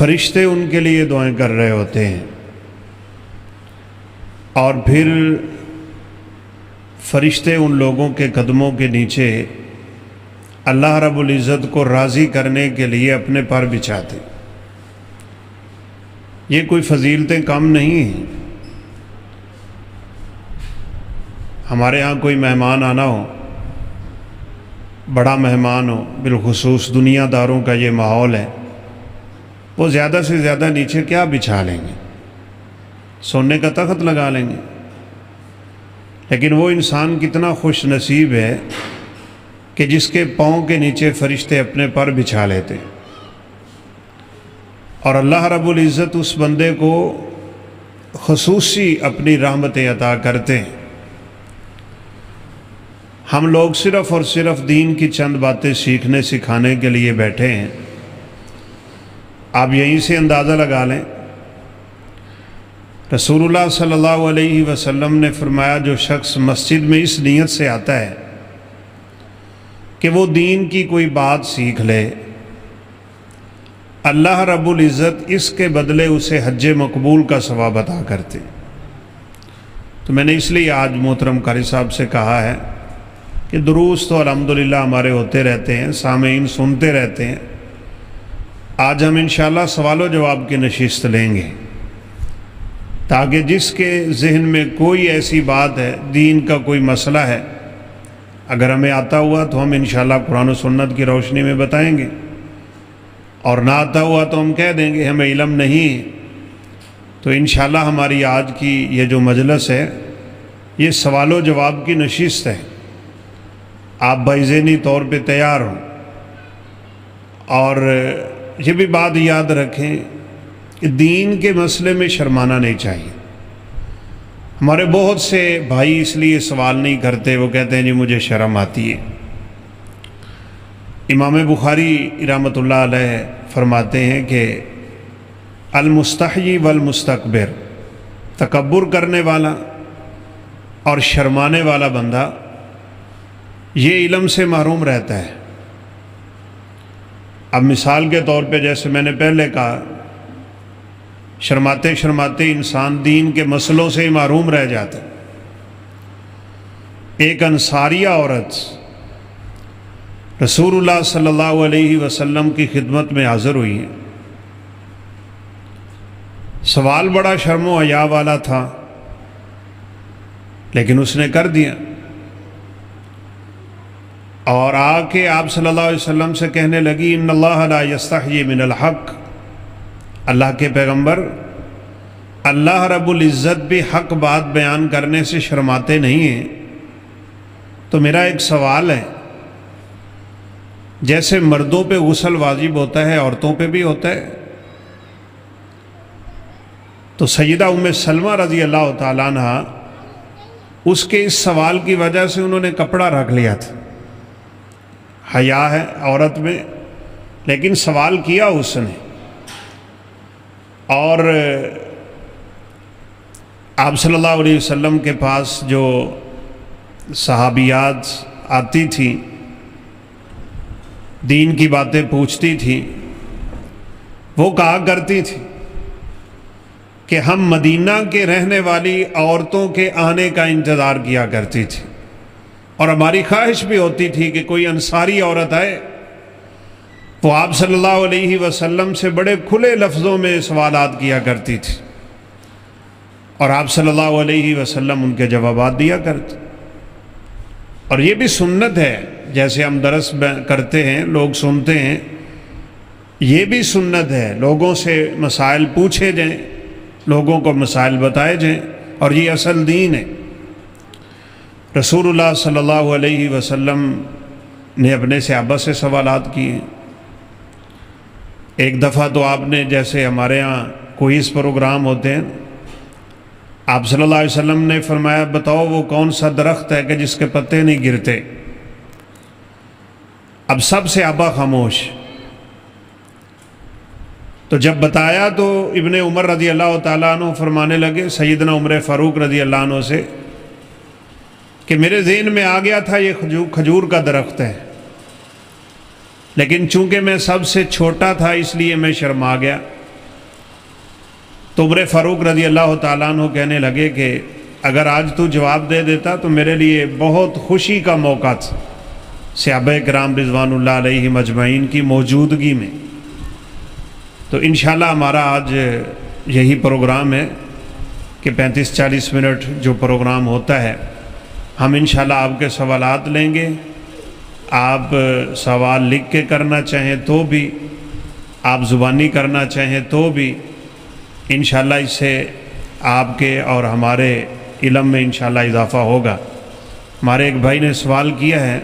فرشتے ان کے لیے دعائیں کر رہے ہوتے ہیں، اور پھر فرشتے ان لوگوں کے قدموں کے نیچے اللہ رب العزت کو راضی کرنے کے لیے اپنے پر بچھاتے۔ یہ کوئی فضیلتیں کم نہیں ہیں۔ ہمارے ہاں کوئی مہمان آنا ہو، بڑا مہمان ہو، بالخصوص دنیا داروں کا یہ ماحول ہے، وہ زیادہ سے زیادہ نیچے کیا بچھا لیں گے؟ سونے کا تخت لگا لیں گے۔ لیکن وہ انسان کتنا خوش نصیب ہے کہ جس کے پاؤں کے نیچے فرشتے اپنے پر بچھا لیتے، اور اللہ رب العزت اس بندے کو خصوصی اپنی رحمتیں عطا کرتے ہیں۔ ہم لوگ صرف اور صرف دین کی چند باتیں سیکھنے سکھانے کے لیے بیٹھے ہیں۔ آپ یہیں سے اندازہ لگا لیں، رسول اللہ صلی اللہ علیہ وسلم نے فرمایا جو شخص مسجد میں اس نیت سے آتا ہے کہ وہ دین کی کوئی بات سیکھ لے، اللہ رب العزت اس کے بدلے اسے حج مقبول کا ثواب عطا کرتے۔ تو میں نے اس لیے آج محترم قاری صاحب سے کہا ہے کہ دروس تو الحمدللہ ہمارے ہوتے رہتے ہیں، سامعین سنتے رہتے ہیں۔ آج ہم انشاءاللہ سوال و جواب کی نشست لیں گے، تاکہ جس کے ذہن میں کوئی ایسی بات ہے، دین کا کوئی مسئلہ ہے، اگر ہمیں آتا ہوا تو ہم انشاءاللہ قرآن و سنت کی روشنی میں بتائیں گے، اور نہ آتا ہوا تو ہم کہہ دیں گے ہمیں علم نہیں۔ تو انشاءاللہ ہماری آج کی یہ جو مجلس ہے، یہ سوال و جواب کی نشست ہے۔ آپ باذہنی طور پہ تیار ہوں، اور یہ بھی بات یاد رکھیں کہ دین کے مسئلے میں شرمانا نہیں چاہیے۔ ہمارے بہت سے بھائی اس لیے سوال نہیں کرتے، وہ کہتے ہیں جی مجھے شرم آتی ہے۔ امام بخاری رحمۃ اللہ علیہ فرماتے ہیں کہ المستحیی والمستکبر، تکبر کرنے والا اور شرمانے والا بندہ یہ علم سے محروم رہتا ہے۔ اب مثال کے طور پہ جیسے میں نے پہلے کہا، شرماتے شرماتے انسان دین کے مسئلوں سے ہی محروم رہ جاتا ہے۔ ایک انصاریہ عورت رسول اللہ صلی اللہ علیہ وسلم کی خدمت میں حاضر ہوئی ہے۔ سوال بڑا شرم و حیا والا تھا، لیکن اس نے کر دیا، اور آ کے آپ صلی اللہ علیہ وسلم سے کہنے لگی ان اللہ لا یستحیی من الحق، اللہ کے پیغمبر، اللہ رب العزت بھی حق بات بیان کرنے سے شرماتے نہیں ہیں۔ تو میرا ایک سوال ہے، جیسے مردوں پہ غسل واجب ہوتا ہے عورتوں پہ بھی ہوتا ہے، تو سیدہ ام سلمہ رضی اللہ تعالیٰ عنہ اس کے اس سوال کی وجہ سے انہوں نے کپڑا رکھ لیا تھا۔ حیا ہے عورت میں، لیکن سوال کیا اس نے، اور آپ صلی اللہ علیہ وسلم کے پاس جو صحابیات آتی تھیں، دین کی باتیں پوچھتی تھیں، وہ کہا کرتی تھی کہ ہم مدینہ کے رہنے والی عورتوں کے آنے کا انتظار کیا کرتی تھی، اور ہماری خواہش بھی ہوتی تھی کہ کوئی انصاری عورت آئے، وہ آپ صلی اللہ علیہ وسلم سے بڑے کھلے لفظوں میں سوالات کیا کرتی تھی، اور آپ صلی اللہ علیہ وسلم ان کے جوابات دیا کرتے۔ اور یہ بھی سنت ہے، جیسے ہم درس کرتے ہیں، لوگ سنتے ہیں، یہ بھی سنت ہے، لوگوں سے مسائل پوچھے جائیں، لوگوں کو مسائل بتائے جائیں، اور یہ اصل دین ہے۔ رسول اللہ صلی اللہ علیہ وسلم نے اپنے صحابہ سے سوالات کیے۔ ایک دفعہ تو آپ نے، جیسے ہمارے ہاں کوئز پروگرام ہوتے ہیں، آپ صلی اللہ علیہ وسلم نے فرمایا بتاؤ وہ کون سا درخت ہے کہ جس کے پتے نہیں گرتے؟ اب سب صحابہ خاموش۔ تو جب بتایا تو ابن عمر رضی اللہ تعالیٰ عنہ فرمانے لگے سیدنا عمر فاروق رضی اللہ عنہ سے کہ میرے ذہن میں آ گیا تھا یہ کھجور کا درخت ہے، لیکن چونکہ میں سب سے چھوٹا تھا اس لیے میں شرما گیا، تو عمر فاروق رضی اللہ تعالیٰ عنہ کہنے لگے کہ اگر آج تو جواب دے دیتا تو میرے لیے بہت خوشی کا موقع تھا صحابہ کرام رضوان اللہ علیہ مجمعین کی موجودگی میں۔ تو انشاءاللہ ہمارا آج یہی پروگرام ہے کہ 35-40 منٹ جو پروگرام ہوتا ہے ہم انشاءاللہ آپ کے سوالات لیں گے۔ آپ سوال لکھ کے کرنا چاہیں تو بھی، آپ زبانی کرنا چاہیں تو بھی، انشاءاللہ اس سے آپ کے اور ہمارے علم میں انشاءاللہ اضافہ ہوگا۔ ہمارے ایک بھائی نے سوال کیا ہے،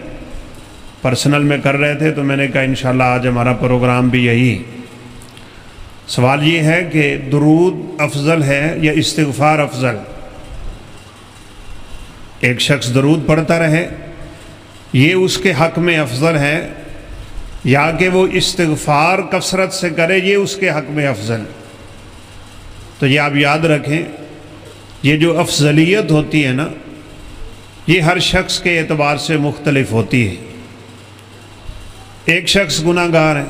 پرسنل میں کر رہے تھے تو میں نے کہا انشاءاللہ آج ہمارا پروگرام بھی یہی۔ سوال یہ ہے کہ درود افضل ہے یا استغفار افضل؟ ایک شخص درود پڑھتا رہے یہ اس کے حق میں افضل ہے، یا کہ وہ استغفار کثرت سے کرے یہ اس کے حق میں افضل؟ تو یہ آپ یاد رکھیں، یہ جو افضلیت ہوتی ہے نا یہ ہر شخص کے اعتبار سے مختلف ہوتی ہے۔ ایک شخص گناہ گار ہے،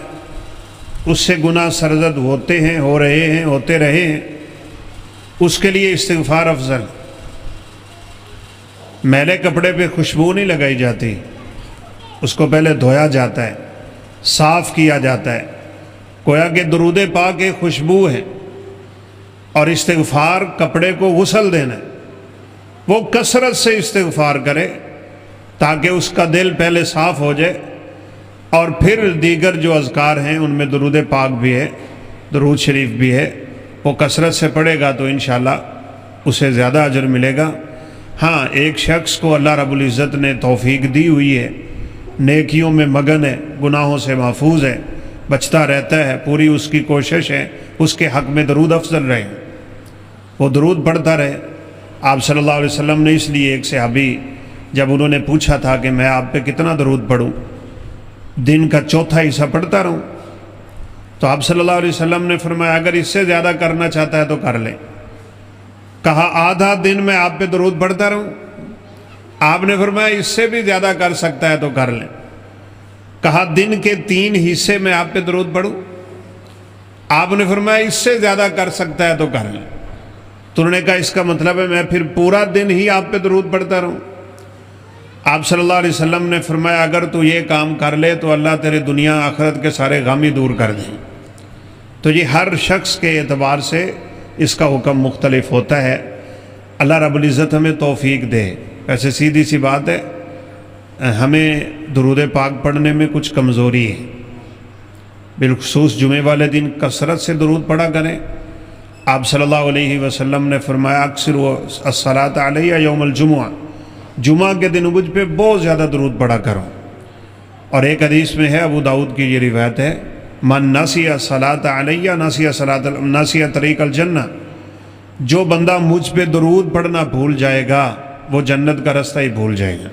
اس سے گناہ سرزد ہوتے ہیں، ہو رہے ہیں، ہوتے رہے ہیں، اس کے لیے استغفار افضل۔ میلے کپڑے پہ خوشبو نہیں لگائی جاتی، اس کو پہلے دھویا جاتا ہے، صاف کیا جاتا ہے، گویا کہ درود پاک ایک خوشبو ہے، اور استغفار کپڑے کو غسل دینا ہے۔ وہ کثرت سے استغفار کرے تاکہ اس کا دل پہلے صاف ہو جائے، اور پھر دیگر جو اذکار ہیں ان میں درود پاک بھی ہے، درود شریف بھی ہے، وہ کثرت سے پڑھے گا تو انشاءاللہ اسے زیادہ اجر ملے گا۔ ہاں، ایک شخص کو اللہ رب العزت نے توفیق دی ہوئی ہے، نیکیوں میں مگن ہے، گناہوں سے محفوظ ہے، بچتا رہتا ہے، پوری اس کی کوشش ہے اس کے حق میں درود افضل رہے، وہ درود پڑھتا رہے۔ آپ صلی اللہ علیہ وسلم نے اس لیے ایک صحابی جب انہوں نے پوچھا تھا کہ میں آپ پہ کتنا درود پڑھوں، دن کا چوتھا حصہ پڑھتا رہوں، تو آپ صلی اللہ علیہ وسلم نے فرمایا اگر اس سے زیادہ کرنا چاہتا ہے تو کر لے۔ کہا آدھا دن میں آپ پہ درود پڑھتا رہوں؟ آپ نے فرمایا اس سے بھی زیادہ کر سکتا ہے تو کر لیں۔ کہا دن کے 3 حصے میں آپ پہ درود پڑھوں؟ آپ نے فرمایا اس سے زیادہ کر سکتا ہے تو کر لیں۔ تو انہوں نے کہا اس کا مطلب ہے میں پھر پورا دن ہی آپ پہ درود پڑھتا رہوں؟ آپ صلی اللہ علیہ وسلم نے فرمایا اگر تو یہ کام کر لے تو اللہ تیرے دنیا آخرت کے سارے غم ہی دور کر دیں۔ تو یہ ہر شخص کے اعتبار سے اس کا حکم مختلف ہوتا ہے۔ اللہ رب العزت ہمیں توفیق دے۔ ویسے سیدھی سی بات ہے، ہمیں درود پاک پڑھنے میں کچھ کمزوری ہے، بالخصوص جمعے والے دن کثرت سے درود پڑھا کریں۔ آپ صلی اللہ علیہ وسلم نے فرمایا اکثر الصلاۃ علیہ یوم الجمعہ، جمعہ کے دن مجھ پہ بہت زیادہ درود پڑھا کرو۔ اور ایک حدیث میں ہے، ابو داؤد کی یہ روایت ہے، من نسی الصلاۃ علیہ نسی طریق الجنہ، جو بندہ مجھ پہ درود پڑھنا بھول جائے گا وہ جنت کا راستہ ہی بھول جائے گا۔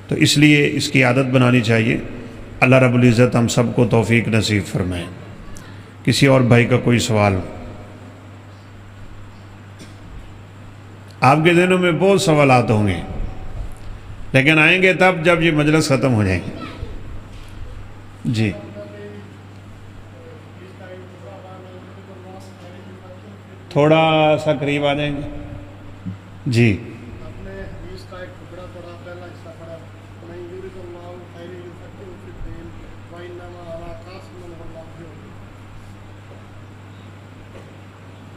تو اس لیے اس کی عادت بنانی چاہیے۔ اللہ رب العزت ہم سب کو توفیق نصیب فرمائے۔ کسی اور بھائی کا کوئی سوال ہو؟ آپ کے ذہنوں میں بہت سوالات ہوں گے، لیکن آئیں گے تب جب یہ مجلس ختم ہو جائیں گے۔ جی تھوڑا سا قریب آ جائیں گے۔ جی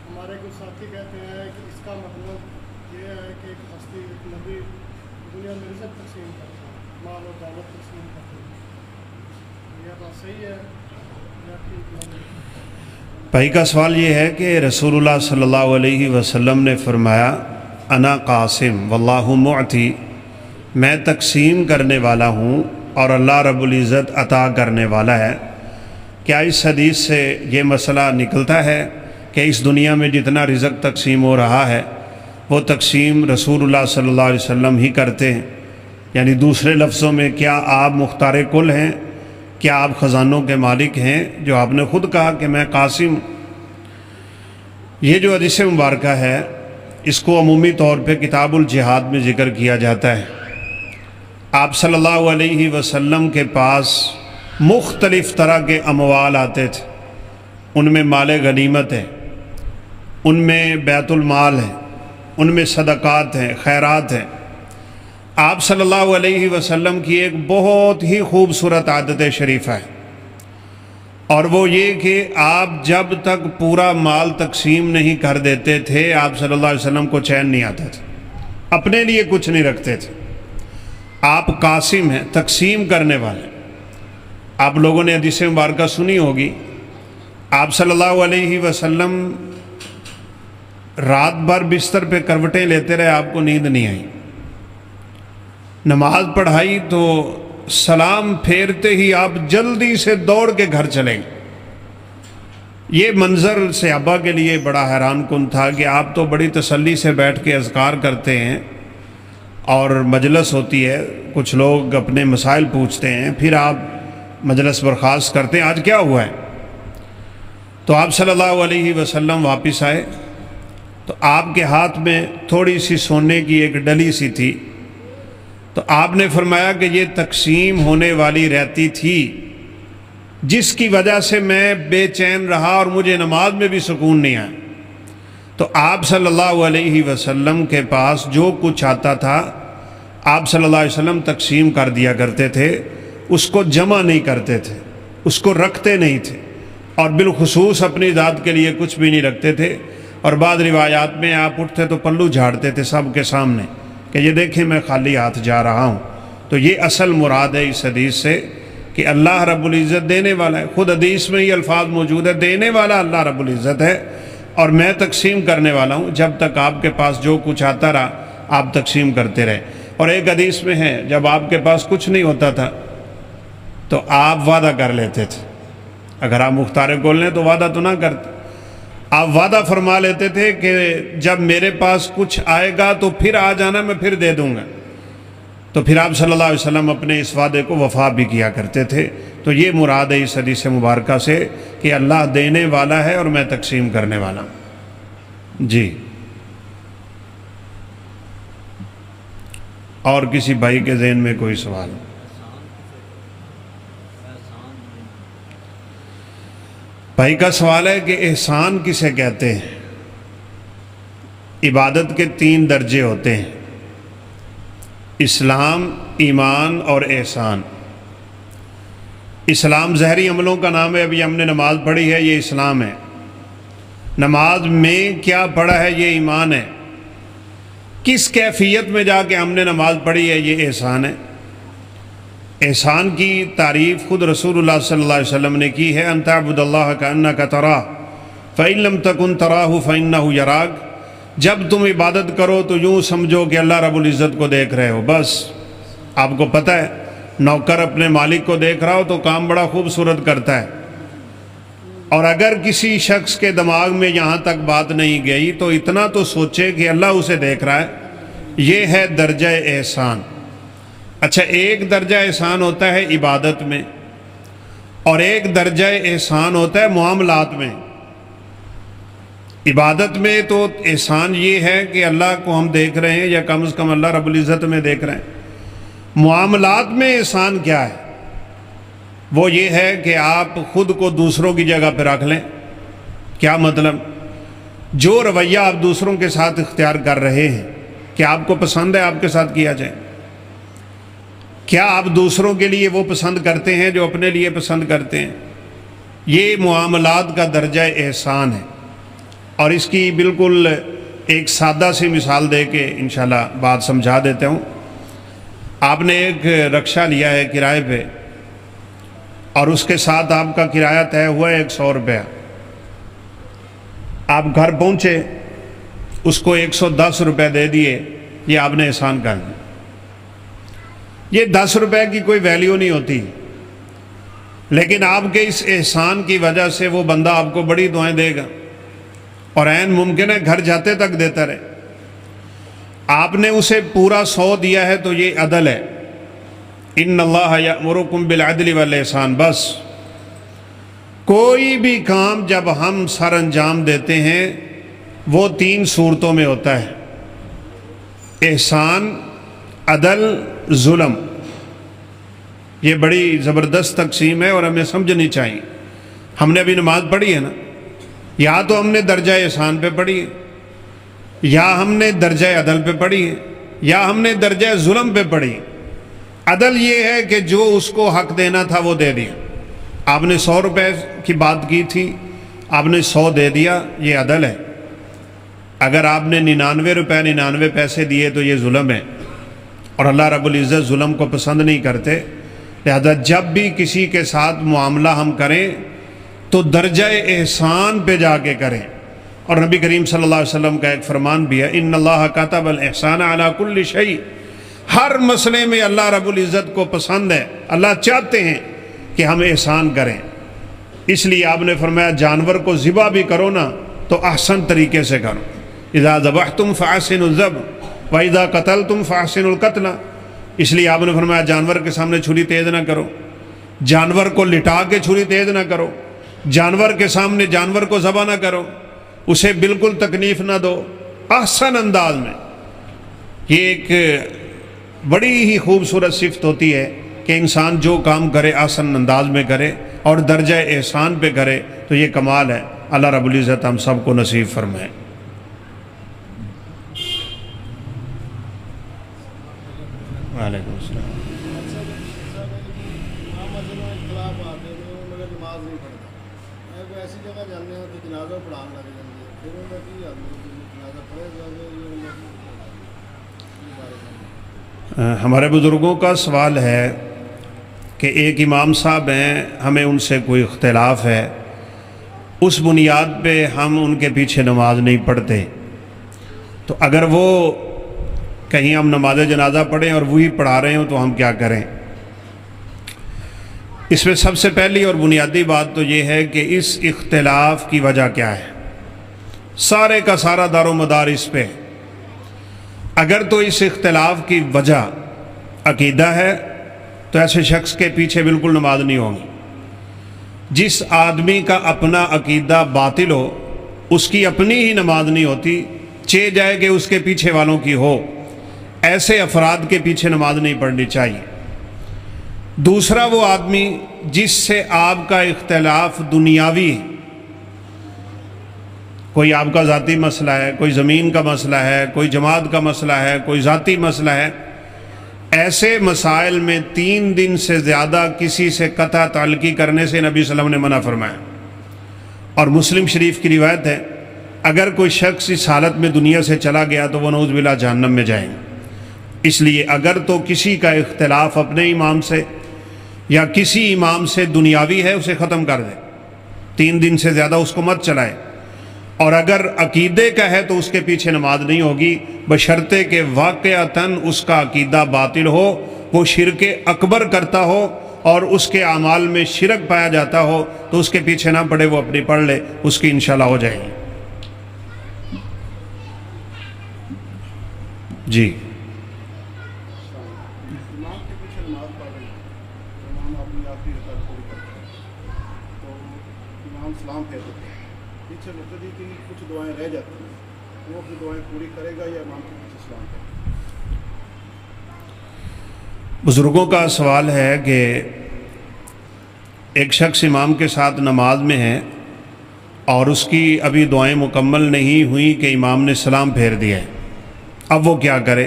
ہمارے کچھ ساتھی کہتے ہیں کہ اس کا مطلب یہ ہے کہ ایک ہستی ایک نبی دنیا میں رزق تقسیم کرتا ہے، مال و دولت تقسیم کرتا ہے، یہ بات صحیح ہے یا ٹھیک نہیں؟ بھائی کا سوال یہ ہے کہ رسول اللہ صلی اللہ علیہ وسلم نے فرمایا انا قاسم واللہ معطی، میں تقسیم کرنے والا ہوں اور اللہ رب العزت عطا کرنے والا ہے۔ کیا اس حدیث سے یہ مسئلہ نکلتا ہے کہ اس دنیا میں جتنا رزق تقسیم ہو رہا ہے وہ تقسیم رسول اللہ صلی اللہ علیہ وسلم ہی کرتے ہیں؟ یعنی دوسرے لفظوں میں کیا آپ مختار کل ہیں؟ کیا آپ خزانوں کے مالک ہیں؟ جو آپ نے خود کہا کہ میں قاسم۔ یہ جو حدیث مبارکہ ہے اس کو عمومی طور پہ کتاب الجہاد میں ذکر کیا جاتا ہے۔ آپ صلی اللہ علیہ وسلم کے پاس مختلف طرح کے اموال آتے تھے، ان میں مال غنیمت ہے، ان میں بیت المال ہے، ان میں صدقات ہیں، خیرات ہیں۔ آپ صلی اللہ علیہ وسلم کی ایک بہت ہی خوبصورت عادت شریفہ ہے، اور وہ یہ کہ آپ جب تک پورا مال تقسیم نہیں کر دیتے تھے آپ صلی اللہ علیہ وسلم کو چین نہیں آتا تھا، اپنے لیے کچھ نہیں رکھتے تھے۔ آپ قاسم ہیں، تقسیم کرنے والے۔ آپ لوگوں نے حدیث مبارکہ سنی ہوگی، آپ صلی اللہ علیہ وسلم رات بھر بستر پہ کروٹیں لیتے رہے، آپ کو نیند نہیں آئی۔ نماز پڑھائی تو سلام پھیرتے ہی آپ جلدی سے دوڑ کے گھر چلیں گے۔ یہ منظر صحابہ کے لیے بڑا حیران کن تھا کہ آپ تو بڑی تسلی سے بیٹھ کے اذکار کرتے ہیں اور مجلس ہوتی ہے، کچھ لوگ اپنے مسائل پوچھتے ہیں، پھر آپ مجلس برخاست کرتے ہیں، آج کیا ہوا ہے؟ تو آپ صلی اللہ علیہ وسلم واپس آئے تو آپ کے ہاتھ میں تھوڑی سی سونے کی ایک ڈلی سی تھی، تو آپ نے فرمایا کہ یہ تقسیم ہونے والی رہتی تھی، جس کی وجہ سے میں بے چین رہا اور مجھے نماز میں بھی سکون نہیں آیا۔ تو آپ صلی اللہ علیہ وسلم کے پاس جو کچھ آتا تھا آپ صلی اللہ علیہ وسلم تقسیم کر دیا کرتے تھے، اس کو جمع نہیں کرتے تھے، اس کو رکھتے نہیں تھے، اور بالخصوص اپنی ذات کے لیے کچھ بھی نہیں رکھتے تھے۔ اور بعض روایات میں آپ اٹھتے تو پلو جھاڑتے تھے سب کے سامنے کہ یہ دیکھیں میں خالی ہاتھ جا رہا ہوں۔ تو یہ اصل مراد ہے اس حدیث سے کہ اللہ رب العزت دینے والا ہے، خود حدیث میں یہ الفاظ موجود ہے، دینے والا اللہ رب العزت ہے اور میں تقسیم کرنے والا ہوں۔ جب تک آپ کے پاس جو کچھ آتا رہا آپ تقسیم کرتے رہے۔ اور ایک حدیث میں ہے جب آپ کے پاس کچھ نہیں ہوتا تھا تو آپ وعدہ کر لیتے تھے، اگر آپ مختار کول لیں تو وعدہ تو نہ کرتے، آپ وعدہ فرما لیتے تھے کہ جب میرے پاس کچھ آئے گا تو پھر آ جانا، میں پھر دے دوں گا۔ تو پھر آپ صلی اللہ علیہ وسلم اپنے اس وعدے کو وفا بھی کیا کرتے تھے۔ تو یہ مراد ہے اس حدیث مبارکہ سے کہ اللہ دینے والا ہے اور میں تقسیم کرنے والا ہوں۔ جی، اور کسی بھائی کے ذہن میں کوئی سوال؟ بھائی کا سوال ہے کہ احسان کسے کہتے ہیں؟ عبادت کے 3 درجے ہوتے ہیں، اسلام، ایمان اور احسان۔ اسلام ظاہری عملوں کا نام ہے، ابھی ہم نے نماز پڑھی ہے، یہ اسلام ہے۔ نماز میں کیا پڑھا ہے یہ ایمان ہے، کس کیفیت میں جا کے ہم نے نماز پڑھی ہے یہ احسان ہے۔ احسان کی تعریف خود رسول اللہ صلی اللہ علیہ وسلم نے کی ہے، ان تعبد اللہ کأنک تراہ فإن لم تکن تراہ فإنہ یراک۔ جب تم عبادت کرو تو یوں سمجھو کہ اللہ رب العزت کو دیکھ رہے ہو، بس۔ آپ کو پتہ ہے نوکر اپنے مالک کو دیکھ رہا ہو تو کام بڑا خوبصورت کرتا ہے، اور اگر کسی شخص کے دماغ میں یہاں تک بات نہیں گئی تو اتنا تو سوچے کہ اللہ اسے دیکھ رہا ہے۔ یہ ہے درجہ احسان۔ اچھا، ایک درجہ احسان ہوتا ہے عبادت میں، اور ایک درجہ احسان ہوتا ہے معاملات میں۔ عبادت میں تو احسان یہ ہے کہ اللہ کو ہم دیکھ رہے ہیں، یا کم از کم اللہ رب العزت میں دیکھ رہے ہیں۔ معاملات میں احسان کیا ہے؟ وہ یہ ہے کہ آپ خود کو دوسروں کی جگہ پہ رکھ لیں۔ کیا مطلب؟ جو رویہ آپ دوسروں کے ساتھ اختیار کر رہے ہیں، کیا آپ کو پسند ہے آپ کے ساتھ کیا جائے؟ کیا آپ دوسروں کے لیے وہ پسند کرتے ہیں جو اپنے لیے پسند کرتے ہیں؟ یہ معاملات کا درجہ احسان ہے۔ اور اس کی بالکل ایک سادہ سی مثال دے کے انشاءاللہ بات سمجھا دیتا ہوں۔ آپ نے ایک رکشہ لیا ہے کرائے پہ، اور اس کے ساتھ آپ کا کرایہ طے ہوا ہے 100 روپیہ۔ آپ گھر پہنچے، اس کو 110 روپے دے دیے، یہ آپ نے احسان کر دیا۔ یہ 10 روپے کی کوئی ویلیو نہیں ہوتی، لیکن آپ کے اس احسان کی وجہ سے وہ بندہ آپ کو بڑی دعائیں دے گا، اور عین ممکن ہے گھر جاتے تک دیتا رہے۔ آپ نے اسے پورا 100 دیا ہے تو یہ عدل ہے۔ ان اللہ یأمرکم بالعدل والاحسان۔ بس کوئی بھی کام جب ہم سر انجام دیتے ہیں وہ 3 صورتوں میں ہوتا ہے: احسان، عدل، ظلم۔ یہ بڑی زبردست تقسیم ہے اور ہمیں سمجھنی چاہیے۔ ہم نے ابھی نماز پڑھی ہے نا، یا تو ہم نے درجہ احسان پہ پڑھی ہے، یا ہم نے درجہ عدل پہ پڑھی ہے، یا ہم نے درجہ ظلم پہ پڑھی ہے۔ عدل یہ ہے کہ جو اس کو حق دینا تھا وہ دے دیا۔ آپ نے 100 روپے کی بات کی تھی، آپ نے 100 دے دیا، یہ عدل ہے۔ اگر آپ نے 99 روپے 99 پیسے دیے تو یہ ظلم ہے، اور اللہ رب العزت ظلم کو پسند نہیں کرتے۔ لہذا جب بھی کسی کے ساتھ معاملہ ہم کریں تو درجہ احسان پہ جا کے کریں۔ اور نبی کریم صلی اللہ علیہ وسلم کا ایک فرمان بھی ہے، ان اللہ کتب الاحسان علی کل شیء، ہر مسئلے میں اللہ رب العزت کو پسند ہے، اللہ چاہتے ہیں کہ ہم احسان کریں۔ اس لیے آپ نے فرمایا جانور کو ذبح بھی کرو نا تو احسن طریقے سے کرو، اذا ذبحتم فاحسنوا الذبح واذا قتلتم فاحسنوا القتل۔ اس لیے آپ نے فرمایا جانور کے سامنے چھری تیز نہ کرو، جانور کو لٹا کے چھری تیز نہ کرو، جانور کے سامنے جانور کو ذبح نہ کرو، اسے بالکل تکلیف نہ دو، احسن انداز میں۔ یہ ایک بڑی ہی خوبصورت صفت ہوتی ہے کہ انسان جو کام کرے احسن انداز میں کرے اور درجہ احسان پہ کرے، تو یہ کمال ہے۔ اللہ رب العزت ہم سب کو نصیب فرمائے۔ وعلیکم السلام۔ ایسی جگہ جانے ہیں کہ جنازہ پڑھان لگ جاتے ہیں، پھر ان کا کی جنازہ پڑھے جائے۔ ہمارے بزرگوں کا سوال ہے کہ ایک امام صاحب ہیں، ہمیں ان سے کوئی اختلاف ہے، اس بنیاد پہ ہم ان کے پیچھے نماز نہیں پڑھتے، تو اگر وہ کہیں ہم نماز جنازہ پڑھیں اور وہی پڑھا رہے ہوں تو ہم کیا کریں؟ اس میں سب سے پہلی اور بنیادی بات تو یہ ہے کہ اس اختلاف کی وجہ کیا ہے۔ سارے کا سارا دار و مدار اس پہ۔ اگر تو اس اختلاف کی وجہ عقیدہ ہے تو ایسے شخص کے پیچھے بالکل نماز نہیں ہوگی۔ جس آدمی کا اپنا عقیدہ باطل ہو اس کی اپنی ہی نماز نہیں ہوتی، چہ جائے کہ اس کے پیچھے والوں کی ہو۔ ایسے افراد کے پیچھے نماز نہیں پڑھنی چاہیے۔ دوسرا وہ آدمی جس سے آپ کا اختلاف دنیاوی ہے، کوئی آپ کا ذاتی مسئلہ ہے، کوئی زمین کا مسئلہ ہے، کوئی جماعت کا مسئلہ ہے، کوئی ذاتی مسئلہ ہے، ایسے مسائل میں 3 دن سے زیادہ کسی سے قطع تعلقی کرنے سے نبی صلی اللہ علیہ وسلم نے منع فرمایا۔ اور مسلم شریف کی روایت ہے، اگر کوئی شخص اس حالت میں دنیا سے چلا گیا تو وہ نعوذ باللہ جہنم میں جائیں گے۔ اس لیے اگر تو کسی کا اختلاف اپنے امام سے یا کسی امام سے دنیاوی ہے اسے ختم کر دے، 3 دن سے زیادہ اس کو مت چلائے۔ اور اگر عقیدے کا ہے تو اس کے پیچھے نماز نہیں ہوگی، بشرطے کہ واقعتاً اس کا عقیدہ باطل ہو، وہ شرک اکبر کرتا ہو اور اس کے اعمال میں شرک پایا جاتا ہو تو اس کے پیچھے نہ پڑے، وہ اپنی پڑھ لے، اس کی انشاءاللہ ہو جائے گی۔ جی امام کے پیچھے نماز پڑھ رہے ہیں، امام اپنی آخری رکعت پوری کرتے ہیں تو امام سلام پھیر دیتے ہیں، پیچھے مقتدی کی کچھ دعائیں رہ جاتی ہیں، وہ اپنی دعائیں پوری کرے گا یا امام کے پیچھے سلام پھیر گا؟ بزرگوں کا سوال ہے کہ ایک شخص امام کے ساتھ نماز میں ہے اور اس کی ابھی دعائیں مکمل نہیں ہوئیں کہ امام نے سلام پھیر دیا ہے، اب وہ کیا کرے؟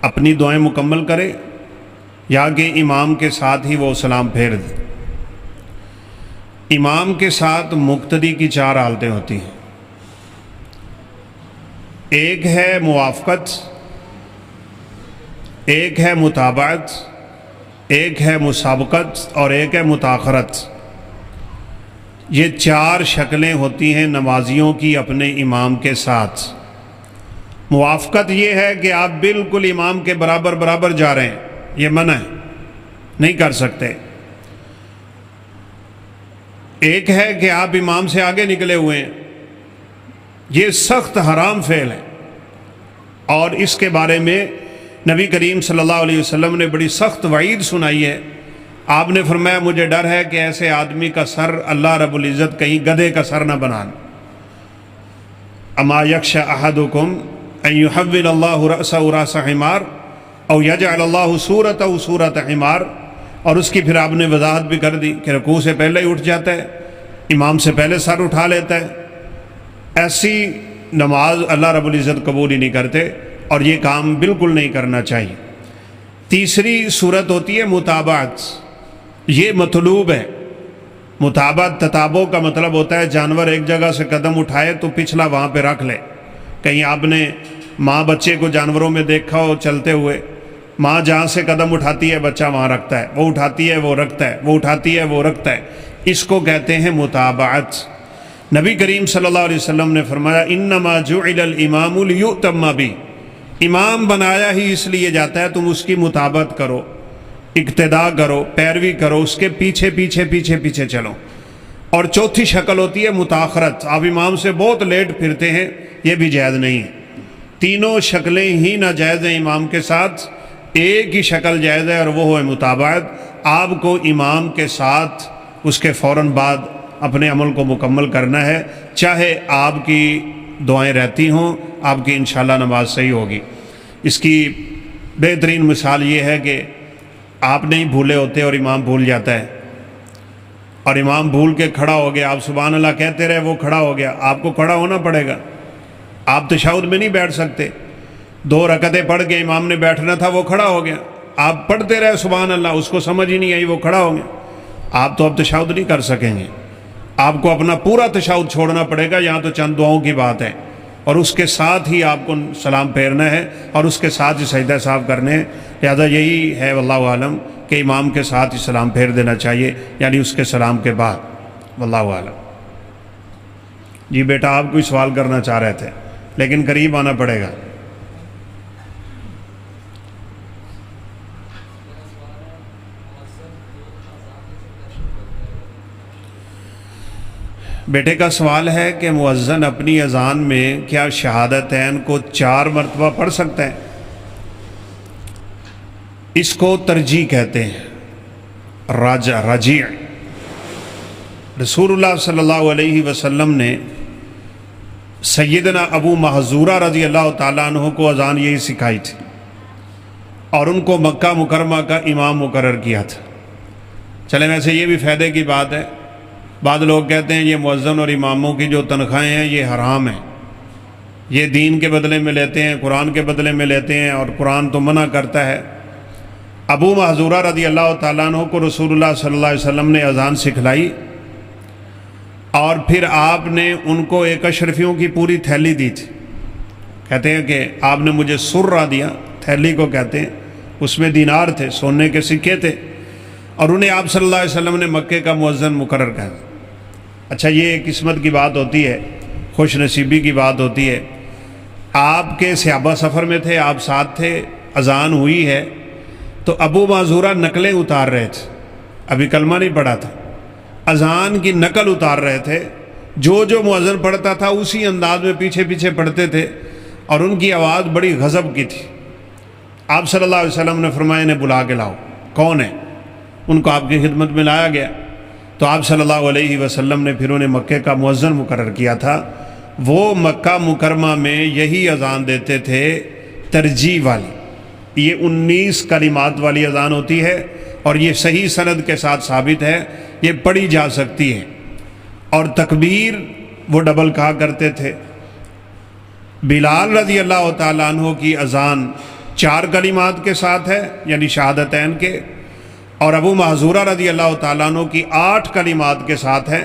اپنی دعائیں مکمل کرے یا کہ امام کے ساتھ ہی وہ سلام پھیر دے؟ امام کے ساتھ مقتدی کی 4 حالتیں ہوتی ہیں، ایک ہے موافقت، ایک ہے متابعت، ایک ہے مسابقت اور ایک ہے متاخرت۔ یہ 4 شکلیں ہوتی ہیں نمازیوں کی اپنے امام کے ساتھ۔ موافقت یہ ہے کہ آپ بالکل امام کے برابر برابر جا رہے ہیں، یہ منع ہے، نہیں کر سکتے۔ ایک ہے کہ آپ امام سے آگے نکلے ہوئے ہیں، یہ سخت حرام فعل ہے، اور اس کے بارے میں نبی کریم صلی اللہ علیہ وسلم نے بڑی سخت وعید سنائی ہے۔ آپ نے فرمایا مجھے ڈر ہے کہ ایسے آدمی کا سر اللہ رب العزت کہیں گدھے کا سر نہ بنا۔ اما یخشى احدکم ان یحول اللہ رأسہ رأس حمار او یجعل اللہ صورتہ صورت حمار۔ اور اس کی پھر آپ نے وضاحت بھی کر دی کہ رکوع سے پہلے ہی اٹھ جاتا ہے، امام سے پہلے سر اٹھا لیتا ہے، ایسی نماز اللہ رب العزت قبول ہی نہیں کرتے، اور یہ کام بالکل نہیں کرنا چاہیے۔ تیسری صورت ہوتی ہے متابعت، یہ مطلوب ہے۔ متابعت، تتابع کا مطلب ہوتا ہے جانور ایک جگہ سے قدم اٹھائے تو پچھلا وہاں پہ رکھ لے۔ کہیں آپ نے ماں بچے کو جانوروں میں دیکھا ہو چلتے ہوئے، ماں جہاں سے قدم اٹھاتی ہے بچہ وہاں رکھتا ہے، وہ اٹھاتی ہے وہ رکھتا ہے، وہ اٹھاتی ہے وہ رکھتا ہے، اس کو کہتے ہیں متابعت۔ نبی کریم صلی اللہ علیہ وسلم نے فرمایا انما جعل الامام لیؤتم بہ، امام بنایا ہی اس لیے جاتا ہے تم اس کی متابعت کرو، اقتداء کرو، پیروی کرو، اس کے پیچھے پیچھے پیچھے پیچھے چلو۔ اور چوتھی شکل ہوتی ہے متاخرت، آپ امام سے بہت لیٹ پھرتے ہیں، یہ بھی جائز نہیں ہے۔ تینوں شکلیں ہی ناجائز ہیں امام کے ساتھ، ایک ہی شکل جائز ہے اور وہ ہے متابعت۔ آپ کو امام کے ساتھ اس کے فوراً بعد اپنے عمل کو مکمل کرنا ہے، چاہے آپ کی دعائیں رہتی ہوں، آپ کی انشاءاللہ نماز صحیح ہوگی۔ اس کی بہترین مثال یہ ہے کہ آپ نہیں بھولے ہوتے اور امام بھول جاتا ہے، اور امام بھول کے کھڑا ہو گیا، آپ سبحان اللہ کہتے رہے، وہ کھڑا ہو گیا، آپ کو کھڑا ہونا پڑے گا۔ آپ تشہد میں نہیں بیٹھ سکتے، 2 رکعتیں پڑھ کے امام نے بیٹھنا تھا، وہ کھڑا ہو گیا، آپ پڑھتے رہے سبحان اللہ، اس کو سمجھ ہی نہیں آئی، وہ کھڑا ہو گیا، آپ تو اب تشہد نہیں کر سکیں گے۔ آپ کو اپنا پورا تشہد چھوڑنا پڑے گا، یہاں تو چند دعاؤں کی بات ہے، اور اس کے ساتھ ہی آپ کو سلام پھیرنا ہے، اور اس کے ساتھ ہی سجدہ صاحب کرنے ہیں۔ لہذا یہی ہے واللہ عالم کہ امام کے ساتھ ہی سلام پھیر دینا چاہیے، یعنی اس کے سلام کے بعد۔ واللہ عالم۔ جی بیٹا آپ کوئی سوال کرنا چاہ رہے تھے لیکن قریب آنا پڑے گا۔ بیٹے کا سوال ہے کہ مؤذن اپنی اذان میں کیا شہادتین کو 4 مرتبہ پڑھ سکتا ہے؟ اس کو ترجیح کہتے ہیں، راجع۔ رسول اللہ صلی اللہ علیہ وسلم نے سیدنا ابو محذورہ رضی اللہ تعالیٰ عنہ کو اذان یہی سکھائی تھی، اور ان کو مکہ مکرمہ کا امام مقرر کیا تھا۔ چلیں ویسے یہ بھی فائدے کی بات ہے، بعض لوگ کہتے ہیں یہ مؤذن اور اماموں کی جو تنخواہیں ہیں یہ حرام ہیں، یہ دین کے بدلے میں لیتے ہیں، قرآن کے بدلے میں لیتے ہیں، اور قرآن تو منع کرتا ہے۔ ابو محذورہ رضی اللہ تعالیٰ عنہ کو رسول اللہ صلی اللہ علیہ وسلم نے اذان سکھلائی، اور پھر آپ نے ان کو ایک اشرفیوں کی پوری تھیلی دی تھی۔ کہتے ہیں کہ آپ نے مجھے سرہ دیا، تھیلی کو کہتے ہیں، اس میں دینار تھے، سونے کے سکے تھے، اور انہیں آپ صلی اللہ علیہ وسلم نے مکے کا مؤذن مقرر کر۔ اچھا یہ قسمت کی بات ہوتی ہے، خوش نصیبی کی بات ہوتی ہے۔ آپ کے صحابہ سفر میں تھے، آپ ساتھ تھے، اذان ہوئی ہے تو ابو معذورہ نقلیں اتار رہے تھے، ابھی کلمہ نہیں پڑھا تھا، اذان کی نقل اتار رہے تھے، جو مؤذن پڑھتا تھا اسی انداز میں پیچھے پیچھے پڑھتے تھے، اور ان کی آواز بڑی غضب کی تھی۔ آپ صلی اللہ علیہ وسلم نے فرمایا انہیں بلا کے لاؤ، کون ہے؟ ان کو آپ کی خدمت میں لایا گیا، تو آپ صلی اللہ علیہ وسلم نے پھر انہیں مکے کا مؤذن مقرر کیا تھا۔ وہ مکہ مکرمہ میں یہی اذان دیتے تھے، ترجیح والی، یہ 19 کلمات والی اذان ہوتی ہے، اور یہ صحیح سند کے ساتھ ثابت ہے، یہ پڑھی جا سکتی ہے۔ اور تکبیر وہ ڈبل کہا کرتے تھے۔ بلال رضی اللہ تعالیٰ عنہ کی اذان 4 کلمات کے ساتھ ہے، یعنی شہادتین کے، اور ابو محذورہ رضی اللہ تعالیٰ عنہ کی 8 کلمات کے ساتھ ہے۔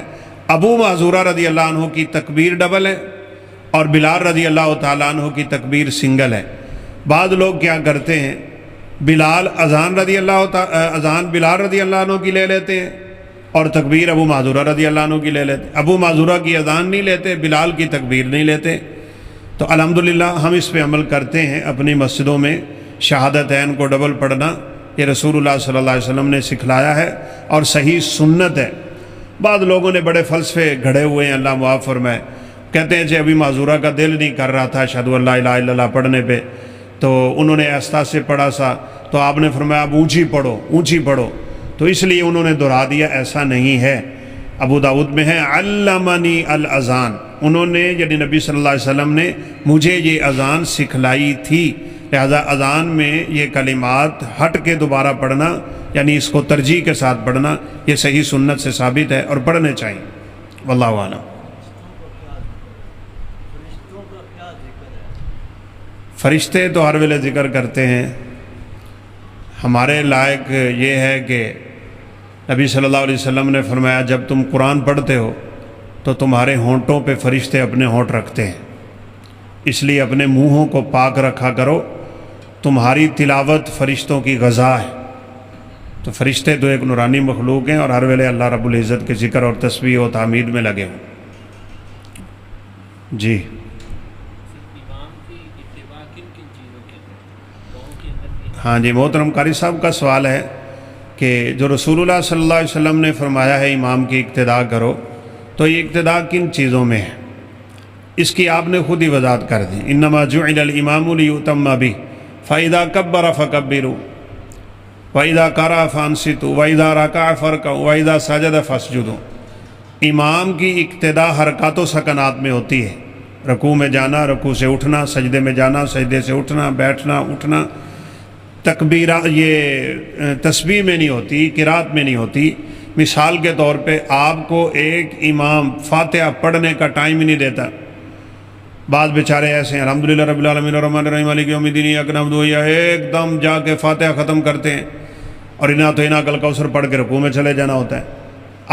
ابو محذورہ رضی اللہ عنہ کی تکبیر ڈبل ہے، اور بلال رضی اللہ تعالیٰ عنہ کی تکبیر سنگل ہے۔ بعض لوگ کیا کرتے ہیں، اذان بلال رضی اللہ عنہ کی لے لیتے ہیں، اور تکبیر ابو محذورہ رضی اللہ عنہ کی لے لیتے ہیں۔ ابو محذورہ کی اذان نہیں لیتے، بلال کی تکبیر نہیں لیتے۔ تو الحمدللہ ہم اس پہ عمل کرتے ہیں، اپنی مسجدوں میں شہادتین کو ڈبل پڑھنا یہ رسول اللہ صلی اللہ علیہ وسلم نے سکھلایا ہے، اور صحیح سنت ہے۔ بعض لوگوں نے بڑے فلسفے گھڑے ہوئے ہیں، اللہ معاف فرمائے، کہتے ہیں ابھی معذورہ کا دل نہیں کر رہا تھا اشہدو ان لا الہ الا اللہ پڑھنے پہ، تو انہوں نے آہستہ سے پڑھا سا، تو آپ نے فرمایا اب اونچی پڑھو، تو اس لیے انہوں نے دہرا دیا، ایسا نہیں ہے۔ ابو داؤد میں ہے علمنی الاذان، انہوں نے یعنی نبی صلی اللہ علیہ وسلم نے مجھے یہ اذان سکھلائی تھی، لہذا اذان میں یہ کلمات ہٹ کے دوبارہ پڑھنا، یعنی اس کو ترجیح کے ساتھ پڑھنا، یہ صحیح سنت سے ثابت ہے اور پڑھنے چاہیے۔ واللہ اعلم۔ فرشتے تو ہر ویلے ذکر کرتے ہیں. ہمارے لائق یہ ہے کہ نبی صلی اللہ علیہ وسلم نے فرمایا جب تم قرآن پڑھتے ہو تو تمہارے ہونٹوں پہ فرشتے اپنے ہونٹ رکھتے ہیں، اس لیے اپنے منہوں کو پاک رکھا کرو، تمہاری تلاوت فرشتوں کی غذا ہے. تو فرشتے تو ایک نورانی مخلوق ہیں اور ہر ویلے اللہ رب العزت کے ذکر اور تسبیح و تحمید میں لگے ہوں. جی ہاں جی، محترم قاری صاحب کا سوال ہے کہ جو رسول اللہ صلی اللہ علیہ وسلم نے فرمایا ہے امام کی اقتداء کرو، تو یہ اقتداء کن چیزوں میں ہے؟ اس کی آپ نے خود ہی وضاحت کر دی. انما جعل الامام لیؤتم بہ فاذا کبر فکبروا واذا قرأ فانصتوا واذا رکع فارکعوا واذا سجد فاسجدوا. امام کی اقتداء حرکات و سکنات میں ہوتی ہے، رکوع میں جانا، رکوع سے اٹھنا، سجدے میں جانا، سجدے سے اٹھنا، بیٹھنا اٹھنا. تکبیرہ یہ تسبیح میں نہیں ہوتی، قرات میں نہیں ہوتی. مثال کے طور پہ آپ کو ایک امام فاتحہ پڑھنے کا ٹائم ہی نہیں دیتا. بعض بیچارے ایسے ہیں الحمدللہ رب العالمین الرحمن الرحیم مالک یوم الدین ایاک نعبد و ایاک، ایک دم جا کے فاتحہ ختم کرتے ہیں اور انا تو انا کل کوثر پڑھ کے رکوع میں چلے جانا ہوتا ہے.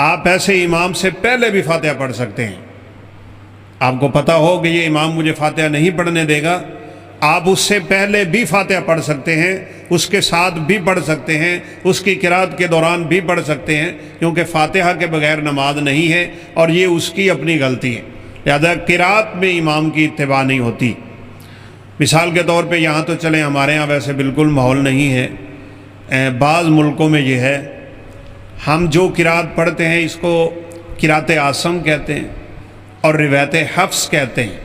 آپ ایسے امام سے پہلے بھی فاتحہ پڑھ سکتے ہیں. آپ کو پتہ ہو کہ یہ امام مجھے فاتحہ نہیں پڑھنے دے گا، آپ اس سے پہلے بھی فاتحہ پڑھ سکتے ہیں، اس کے ساتھ بھی پڑھ سکتے ہیں، اس کی قرات کے دوران بھی پڑھ سکتے ہیں، کیونکہ فاتحہ کے بغیر نماز نہیں ہے اور یہ اس کی اپنی غلطی ہے. لہذا قرات میں امام کی اتباع نہیں ہوتی. مثال کے طور پہ یہاں تو چلیں، ہمارے ہاں ویسے بالکل ماحول نہیں ہے، بعض ملکوں میں یہ ہے، ہم جو قرات پڑھتے ہیں اس کو قرات عاصم کہتے ہیں اور روایت حفص کہتے ہیں.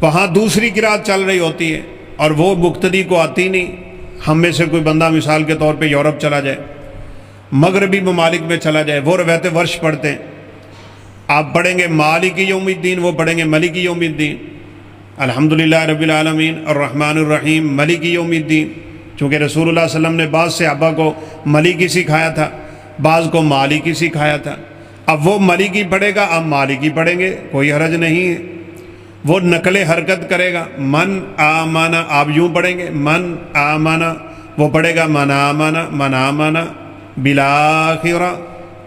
وہاں دوسری قرات چل رہی ہوتی ہے اور وہ مقتدی کو آتی نہیں. ہم میں سے کوئی بندہ مثال کے طور پہ یورپ چلا جائے، مغربی ممالک میں چلا جائے، وہ روایت ورش پڑھتے ہیں. آپ پڑھیں گے مالک یوم الدین، وہ پڑھیں گے ملک یوم الدین. الحمدللہ رب العالمین الرحمن الرحیم ملک یوم الدین. چونکہ رسول اللہ صلی اللہ علیہ وسلم نے بعض صحابہ کو ملک ہی سکھایا تھا، بعض کو مالک ہی سکھایا تھا. اب وہ ملک ہی پڑھے گا، اب مالک ہی پڑھیں گے، کوئی حرج نہیں ہے. وہ نقل حرکت کرے گا، من آمانا آپ یوں پڑھیں گے، من آمانا وہ پڑھے گا من آمانا من آمانا بالآخرہ.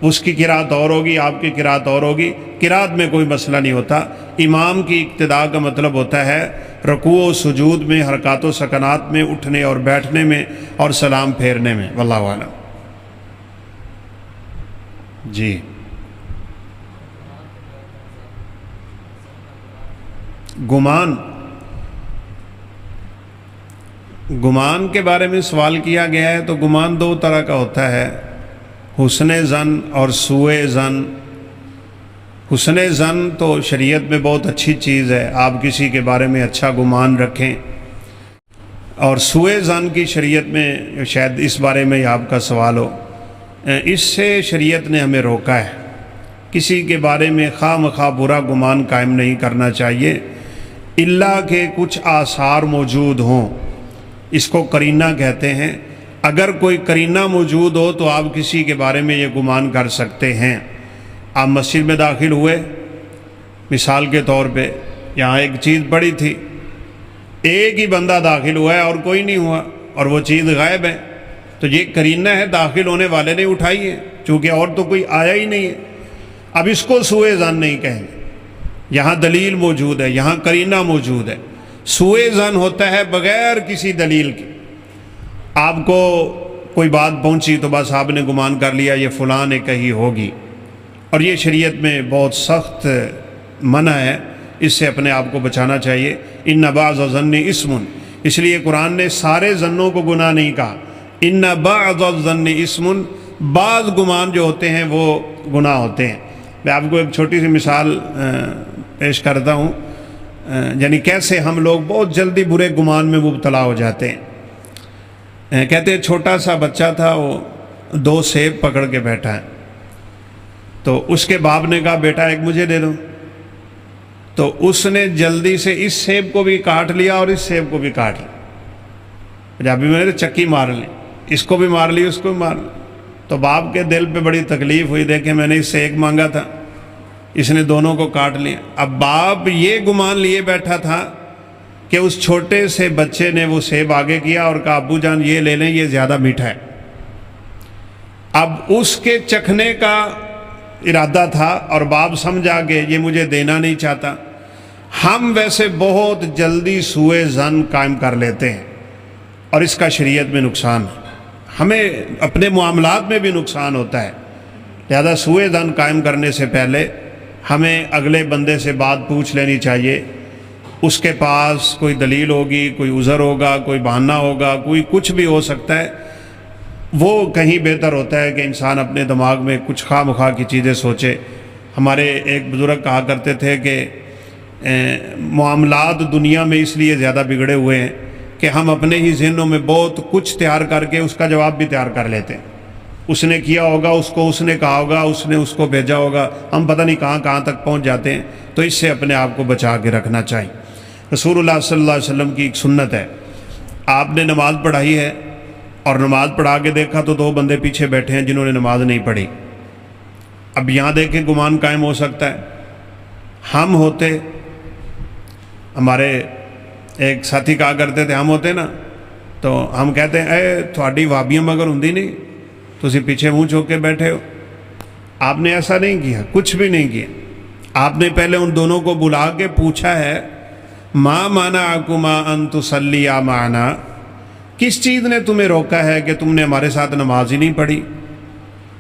اس کی قرات اور ہوگی، آپ کی قرات اور ہوگی. قرات میں کوئی مسئلہ نہیں ہوتا. امام کی اقتداء کا مطلب ہوتا ہے رکوع و سجود میں، حرکات و سکنات میں، اٹھنے اور بیٹھنے میں اور سلام پھیرنے میں. واللہ اعلم. جی گمان کے بارے میں سوال کیا گیا ہے. تو گمان دو طرح کا ہوتا ہے، حسن ظن اور سوء ظن. حسن ظن تو شریعت میں بہت اچھی چیز ہے، آپ کسی کے بارے میں اچھا گمان رکھیں. اور سوء ظن کی شریعت میں شاید اس بارے میں آپ کا سوال ہو، اس سے شریعت نے ہمیں روکا ہے. کسی کے بارے میں خواہ مخواہ برا گمان قائم نہیں کرنا چاہیے، الا کہ کچھ آثار موجود ہوں. اس کو قرینہ کہتے ہیں. اگر کوئی قرینہ موجود ہو تو آپ کسی کے بارے میں یہ گمان کر سکتے ہیں. آپ مسجد میں داخل ہوئے، مثال کے طور پہ یہاں ایک چیز پڑی تھی، ایک ہی بندہ داخل ہوا ہے اور کوئی نہیں ہوا اور وہ چیز غائب ہے، تو یہ قرینہ ہے، داخل ہونے والے نے اٹھائی ہے، چونکہ اور تو کوئی آیا ہی نہیں ہے. اب اس کو سوء ظن نہیں کہیں گے. یہاں دلیل موجود ہے، یہاں قرینہ موجود ہے. سوء ظن ہوتا ہے بغیر کسی دلیل کے. آپ کو کوئی بات پہنچی تو بس آپ نے گمان کر لیا یہ فلاں نے کہی ہوگی، اور یہ شریعت میں بہت سخت منع ہے. اس سے اپنے آپ کو بچانا چاہیے. ان بعض الظن اسم، اس لیے قرآن نے سارے ظنوں کو گناہ نہیں کہا. ان بعض الظن اسم، بعض گمان جو ہوتے ہیں وہ گناہ ہوتے ہیں. میں آپ کو ایک چھوٹی سی مثال پیش کرتا ہوں، یعنی کیسے ہم لوگ بہت جلدی برے گمان میں مبتلا ہو جاتے ہیں. کہتے ہیں چھوٹا سا بچہ تھا، وہ 2 سیب پکڑ کے بیٹھا ہے. تو اس کے باپ نے کہا بیٹا ایک مجھے دے دو. تو اس نے جلدی سے اس سیب کو بھی کاٹ لیا اور اس سیب کو بھی کاٹ لیا. پنجابی میں چکی مار لی، اس کو بھی مار لی اس کو بھی مار لی. تو باپ کے دل پہ بڑی تکلیف ہوئی، دیکھیں میں نے اس سے ایک مانگا تھا اس نے دونوں کو کاٹ لیا۔ اب باپ یہ گمان لیے بیٹھا تھا کہ اس چھوٹے سے بچے نے وہ سیب آگے کیا اور کہا ابو جان یہ لے لیں، یہ زیادہ میٹھا ہے۔ اب اس کے چکھنے کا ارادہ تھا اور باپ سمجھا کہ یہ مجھے دینا نہیں چاہتا۔ ہم ویسے بہت جلدی سوء ظن قائم کر لیتے ہیں اور اس کا شریعت میں نقصان ہے، ہمیں اپنے معاملات میں بھی نقصان ہوتا ہے۔ لہذا سوء ظن قائم کرنے سے پہلے ہمیں اگلے بندے سے بات پوچھ لینی چاہیے، اس کے پاس کوئی دلیل ہوگی، کوئی عذر ہوگا، کوئی بہانہ ہوگا، کوئی کچھ بھی ہو سکتا ہے۔ وہ کہیں بہتر ہوتا ہے کہ انسان اپنے دماغ میں کچھ خواہ مخواہ کی چیزیں سوچے۔ ہمارے ایک بزرگ کہا کرتے تھے کہ معاملات دنیا میں اس لیے زیادہ بگڑے ہوئے ہیں کہ ہم اپنے ہی ذہنوں میں بہت کچھ تیار کر کے اس کا جواب بھی تیار کر لیتے ہیں۔ اس نے کیا ہوگا، اس نے کہا ہوگا، اس نے اس کو بھیجا ہوگا، ہم پتہ نہیں کہاں تک پہنچ جاتے ہیں۔ تو اس سے اپنے آپ کو بچا کے رکھنا چاہیے۔ رسول اللہ صلی اللہ علیہ وسلم کی ایک سنت ہے، آپ نے نماز پڑھائی ہے اور نماز پڑھا کے دیکھا تو 2 بندے پیچھے بیٹھے ہیں جنہوں نے نماز نہیں پڑھی۔ اب یہاں دیکھیں گمان قائم ہو سکتا ہے، ہم ہوتے، ہمارے ایک ساتھی کہا کرتے تھے ہم ہوتے نا تو ہم کہتے ہیں اے تھوڑی وابیاں مگر ہوں نہیں، تسی پیچھے منہ چھوک کے بیٹھے ہو۔ آپ نے ایسا نہیں کیا، کچھ بھی نہیں کیا۔ آپ نے پہلے ان دونوں کو بلا کے پوچھا ہے ما منعکما ان تصلیا معنا، کس چیز نے تمہیں روکا ہے کہ تم نے ہمارے ساتھ نماز ہی نہیں پڑھی؟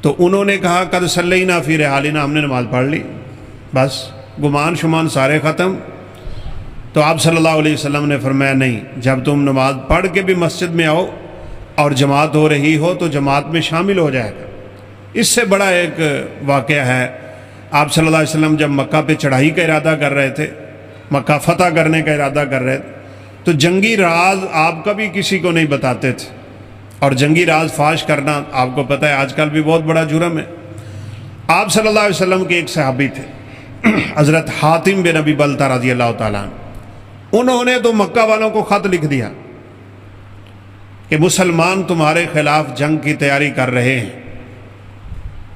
تو انہوں نے کہا قد صلینا فی رحالنا، ہم نے نماز پڑھ لی، بس گمان شمان سارے ختم۔ تو آپ صلی اللہ علیہ وسلم نے فرمایا نہیں، جب تم نماز پڑھ کے بھی مسجد میں آؤ اور جماعت ہو رہی ہو تو جماعت میں شامل ہو جائے گا۔ اس سے بڑا ایک واقعہ ہے، آپ صلی اللہ علیہ وسلم جب مکہ پہ چڑھائی کا ارادہ کر رہے تھے، مکہ فتح کرنے کا ارادہ کر رہے تھے، تو جنگی راز آپ کبھی کسی کو نہیں بتاتے تھے، اور جنگی راز فاش کرنا آپ کو پتہ ہے آج کل بھی بہت بڑا جرم ہے۔ آپ صلی اللہ علیہ وسلم کے ایک صحابی تھے حضرت حاتم بن ابی بلتہ رضی اللہ تعالیٰ عنہ، انہوں نے تو مکہ والوں کو خط لکھ دیا کہ مسلمان تمہارے خلاف جنگ کی تیاری کر رہے ہیں،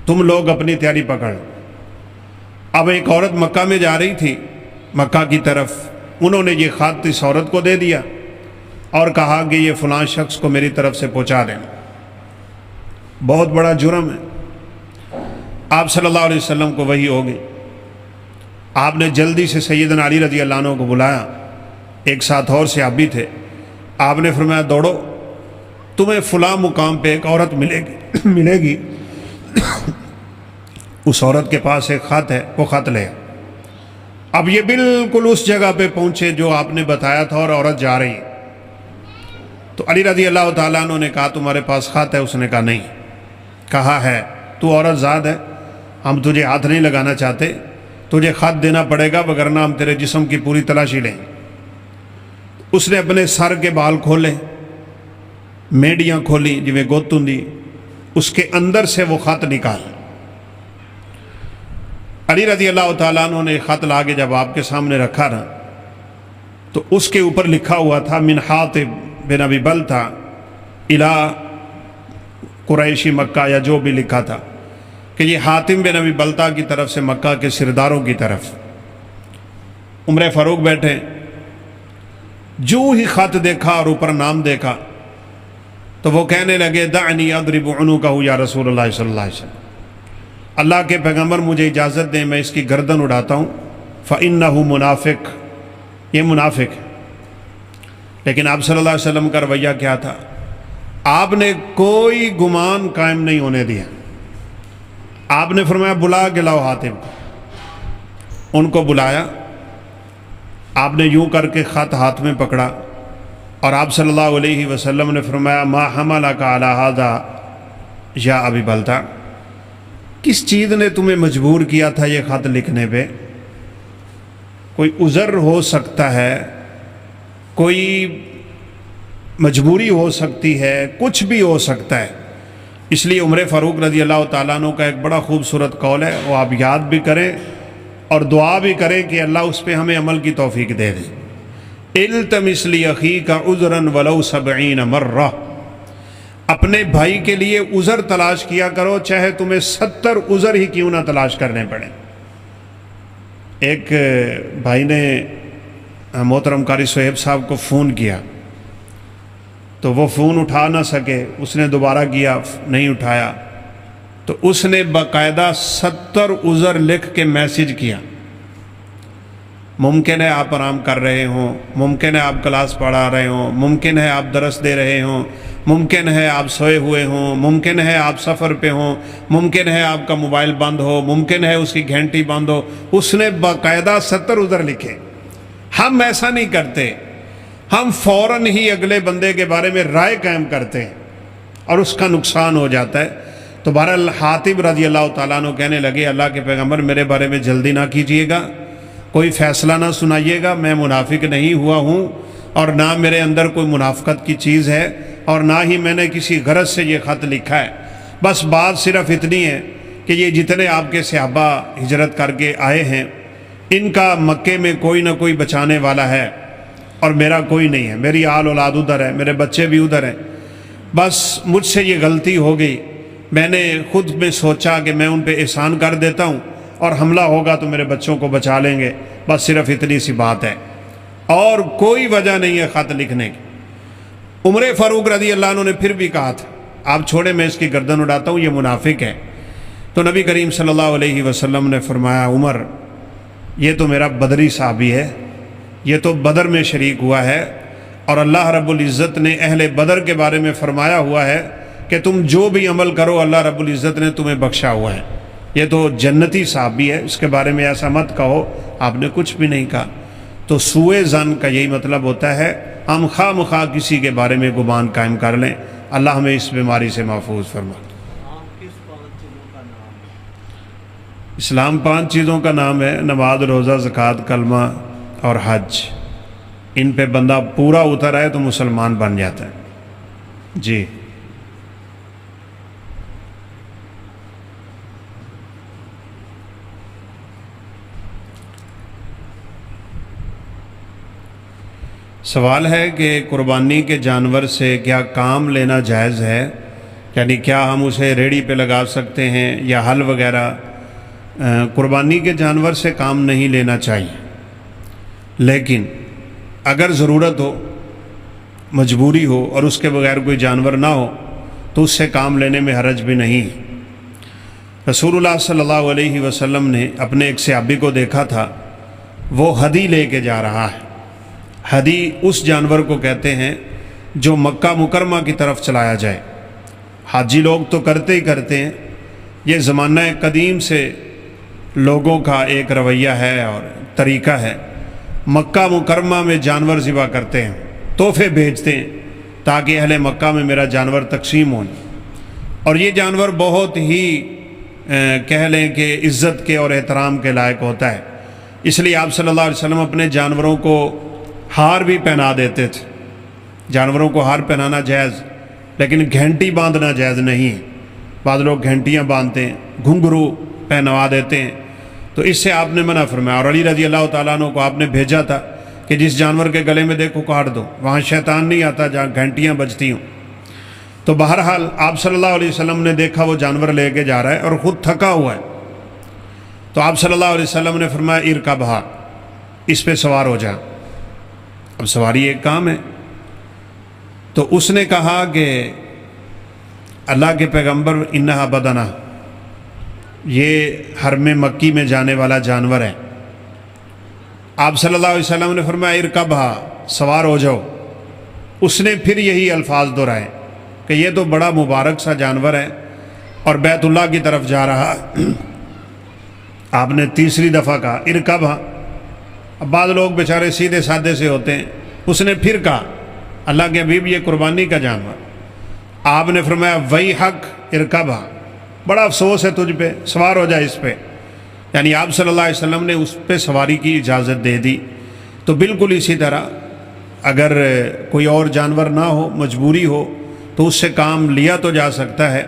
تم لوگ اپنی تیاری پکڑ۔ اب ایک عورت مکہ میں جا رہی تھی، مکہ کی طرف، انہوں نے یہ خط اس عورت کو دے دیا اور کہا کہ یہ فلاں شخص کو میری طرف سے پہنچا دینا۔ بہت بڑا جرم ہے۔ آپ صلی اللہ علیہ وسلم کو وحی ہو گئی، آپ نے جلدی سے سیدنا علی رضی اللہ عنہ کو بلایا، ایک ساتھ اور صحابی تھے، آپ نے فرمایا دوڑو، تمہیں فلاں مقام پہ ایک عورت ملے گی اس عورت کے پاس ایک خط ہے، وہ خط لے۔ اب یہ بالکل اس جگہ پہ پہنچے جو آپ نے بتایا تھا اور عورت جا رہی ہے۔ تو علی رضی اللہ تعالیٰ عنہ نے کہا تمہارے پاس خط ہے؟ اس نے کہا نہیں۔ کہا ہے تو عورت زاد ہے، ہم تجھے ہاتھ نہیں لگانا چاہتے، تجھے خط دینا پڑے گا وگرنہ ہم تیرے جسم کی پوری تلاشی لیں۔ اس نے اپنے سر کے بال کھولے، میڈیاں کھولی جویں گت ہوندی، اس کے اندر سے وہ خط نکال۔ علی رضی اللہ تعالیٰ عنہ نے خط لا کے جب آپ کے سامنے رکھا نا تو اس کے اوپر لکھا ہوا تھا من حاتم بن ابی بلتہ الی قریشی مکہ، یا جو بھی لکھا تھا کہ یہ حاتم بن ابی بلتہ کی طرف سے مکہ کے سرداروں کی طرف۔ عمر فاروق بیٹھے، جو ہی خط دیکھا اور اوپر نام دیکھا تو وہ کہنے لگے دعنی اضرب عنقہ یا رسول اللہ صلی اللہ علیہ وسلم، اللہ کے پیغمبر مجھے اجازت دیں میں اس کی گردن اڑاتا ہوں، فإنہ منافق، یہ منافق ہے۔ لیکن آپ صلی اللہ علیہ وسلم کا رویہ کیا تھا؟ آپ نے کوئی گمان قائم نہیں ہونے دیا۔ آپ نے فرمایا بلا کے لاؤ حاتم کو۔ ان کو بلایا، آپ نے یوں کر کے خط ہاتھ میں پکڑا اور آپ صلی اللہ علیہ وسلم نے فرمایا ما حملک علی ھذا یا ابی بلتہ، کس چیز نے تمہیں مجبور کیا تھا یہ خط لکھنے پہ؟ کوئی عذر ہو سکتا ہے، کوئی مجبوری ہو سکتی ہے، کچھ بھی ہو سکتا ہے۔ اس لیے عمر فاروق رضی اللہ تعالیٰ عنہ کا ایک بڑا خوبصورت قول ہے، وہ آپ یاد بھی کریں اور دعا بھی کریں کہ اللہ اس پہ ہمیں عمل کی توفیق دے دے۔ التمس لاخیک عذرا ولو 70 مرہ، اپنے بھائی کے لیے عذر تلاش کیا کرو چاہے تمہیں 70 عذر ہی کیوں نہ تلاش کرنے پڑیں۔ ایک بھائی نے محترم قاری صہیب صاحب کو فون کیا تو وہ فون اٹھا نہ سکے، اس نے دوبارہ کیا، نہیں اٹھایا، تو اس نے باقاعدہ 70 عذر لکھ کے میسج کیا۔ ممکن ہے آپ آرام کر رہے ہوں، ممکن ہے آپ کلاس پڑھا رہے ہوں، ممکن ہے آپ درس دے رہے ہوں، ممکن ہے آپ سوئے ہوئے ہوں، ممکن ہے آپ سفر پہ ہوں، ممکن ہے آپ کا موبائل بند ہو، ممکن ہے اس کی گھنٹی بند ہو۔ اس نے باقاعدہ 70 عذر لکھے۔ ہم ایسا نہیں کرتے، ہم فوراً ہی اگلے بندے کے بارے میں رائے قائم کرتے ہیں اور اس کا نقصان ہو جاتا ہے۔ تو بہرحال حاتب رضی اللہ تعالیٰ عنہ کہنے لگے، اللہ کے پیغمبر میرے بارے میں جلدی نہ کیجیے گا، کوئی فیصلہ نہ سنائیے گا، میں منافق نہیں ہوا ہوں اور نہ میرے اندر کوئی منافقت کی چیز ہے اور نہ ہی میں نے کسی غرض سے یہ خط لکھا ہے۔ بس بات صرف اتنی ہے کہ یہ جتنے آپ کے صحابہ ہجرت کر کے آئے ہیں ان کا مکے میں کوئی نہ کوئی بچانے والا ہے اور میرا کوئی نہیں ہے، میری آل اولاد ادھر ہے، میرے بچے بھی ادھر ہیں۔ بس مجھ سے یہ غلطی ہو گئی، میں نے خود میں سوچا کہ میں ان پہ احسان کر دیتا ہوں اور حملہ ہوگا تو میرے بچوں کو بچا لیں گے، بس صرف اتنی سی بات ہے اور کوئی وجہ نہیں ہے خط لکھنے کی۔ عمر فاروق رضی اللہ عنہ نے پھر بھی کہا تھا، آپ چھوڑے میں اس کی گردن اڑاتا ہوں، یہ منافق ہے۔ تو نبی کریم صلی اللہ علیہ وسلم نے فرمایا، عمر یہ تو میرا بدری صحابی ہے، یہ تو بدر میں شریک ہوا ہے اور اللہ رب العزت نے اہل بدر کے بارے میں فرمایا ہوا ہے کہ تم جو بھی عمل کرو اللہ رب العزت نے تمہیں بخشا ہوا ہے، یہ تو جنتی صحابی ہے، اس کے بارے میں ایسا مت کہو۔ آپ نے کچھ بھی نہیں کہا۔ تو سوء ظن کا یہی مطلب ہوتا ہے، ہم خواہ مخواہ کسی کے بارے میں گمان قائم کر لیں۔ اللہ ہمیں اس بیماری سے محفوظ فرمائے۔ اسلام 5 چیزوں کا نام ہے، نماز، روزہ، زکوٰۃ، کلمہ اور حج۔ ان پہ بندہ پورا اتر آئے تو مسلمان بن جاتا ہے۔ جی سوال ہے کہ قربانی کے جانور سے کیا کام لینا جائز ہے؟ یعنی کیا ہم اسے ریڑھی پہ لگا سکتے ہیں یا ہل وغیرہ؟ قربانی کے جانور سے کام نہیں لینا چاہیے، لیکن اگر ضرورت ہو، مجبوری ہو اور اس کے بغیر کوئی جانور نہ ہو تو اس سے کام لینے میں حرج بھی نہیں ہے۔ رسول اللہ صلی اللہ علیہ وسلم نے اپنے ایک صحابی کو دیکھا تھا، وہ ہدی لے کے جا رہا ہے۔ ہدی اس جانور کو کہتے ہیں جو مکہ مکرمہ کی طرف چلایا جائے۔ حاجی لوگ تو کرتے ہی کرتے ہیں، یہ زمانہ قدیم سے لوگوں کا ایک رویہ ہے اور طریقہ ہے۔ مکہ مکرمہ میں جانور ذبح کرتے ہیں، تحفے بھیجتے ہیں تاکہ اہل مکہ میں میرا جانور تقسیم ہو۔ اور یہ جانور بہت ہی کہہ لیں کہ عزت کے اور احترام کے لائق ہوتا ہے، اس لیے آپ صلی اللہ علیہ وسلم اپنے جانوروں کو ہار بھی پہنا دیتے تھے۔ جانوروں کو ہار پہنانا جائز، لیکن گھنٹی باندھنا جائز نہیں ہے۔ بعض لوگ گھنٹیاں باندھتے ہیں، گھنگرو پہنوا دیتے ہیں، تو اس سے آپ نے منع فرمایا۔ اور علی رضی اللہ تعالیٰ عنہ کو آپ نے بھیجا تھا کہ جس جانور کے گلے میں دیکھو کاٹ دو، وہاں شیطان نہیں آتا جہاں گھنٹیاں بجتی ہوں۔ تو بہرحال آپ صلی اللہ علیہ وسلم نے دیکھا وہ جانور لے کے جا رہا ہے اور خود تھکا ہوا ہے، تو آپ صلی اللہ علیہ وسلم نے فرمایا ارکبھا، اس پہ سوار ہو جا۔ اب سواری ایک کام ہے، تو اس نے کہا کہ اللہ کے پیغمبر انہا بدنہ، یہ حرم مکی میں جانے والا جانور ہے۔ آپ صلی اللہ علیہ وسلم نے فرمایا ارکبھا، سوار ہو جاؤ۔ اس نے پھر یہی الفاظ دہرائے کہ یہ تو بڑا مبارک سا جانور ہے اور بیت اللہ کی طرف جا رہا۔ آپ نے تیسری دفعہ کہا ارکبھا۔ اب بعض لوگ بیچارے سیدھے سادے سے ہوتے ہیں، اس نے پھر کہا اللہ کے حبیب یہ قربانی کا جانور۔ آپ نے فرمایا وہی حق ارکبھا، بڑا افسوس ہے تجھ پہ، سوار ہو جائے اس پہ۔ یعنی آپ صلی اللہ علیہ وسلم نے اس پہ سواری کی اجازت دے دی۔ تو بالکل اسی طرح اگر کوئی اور جانور نہ ہو، مجبوری ہو، تو اس سے کام لیا تو جا سکتا ہے،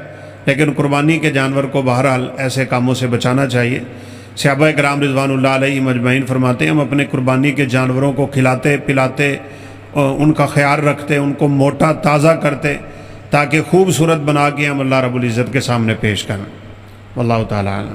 لیکن قربانی کے جانور کو بہرحال ایسے کاموں سے بچانا چاہیے۔ صحابہ کرام رضوان اللہ علیہ مجمعین فرماتے ہیں ہم اپنے قربانی کے جانوروں کو کھلاتے پلاتے، ان کا خیال رکھتے، ان کو موٹا تازہ کرتے تاکہ خوبصورت بنا کے ہم اللہ رب العزت کے سامنے پیش کریں۔ واللہ تعالیٰ عنہ۔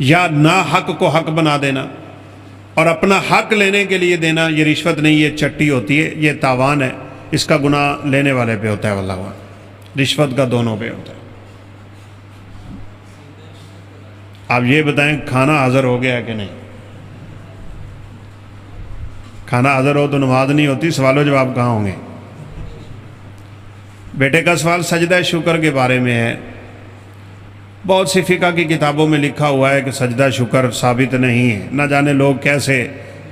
یا نا حق کو حق بنا دینا اور اپنا حق لینے کے لیے دینا، یہ رشوت نہیں، یہ چٹی ہوتی ہے، یہ تاوان ہے، اس کا گناہ لینے والے پہ ہوتا ہے، واللہ اعلم، رشوت کا دونوں پہ ہوتا ہے۔ آپ یہ بتائیں کھانا حاضر ہو گیا ہے کہ نہیں؟ کھانا حاضر ہو تو نماز نہیں ہوتی، سوال و جواب کہاں ہوں گے؟ بیٹے کا سوال سجدہ شکر کے بارے میں ہے۔ بہت سی فقہ کی کتابوں میں لکھا ہوا ہے کہ سجدہ شکر ثابت نہیں ہے، نہ جانے لوگ کیسے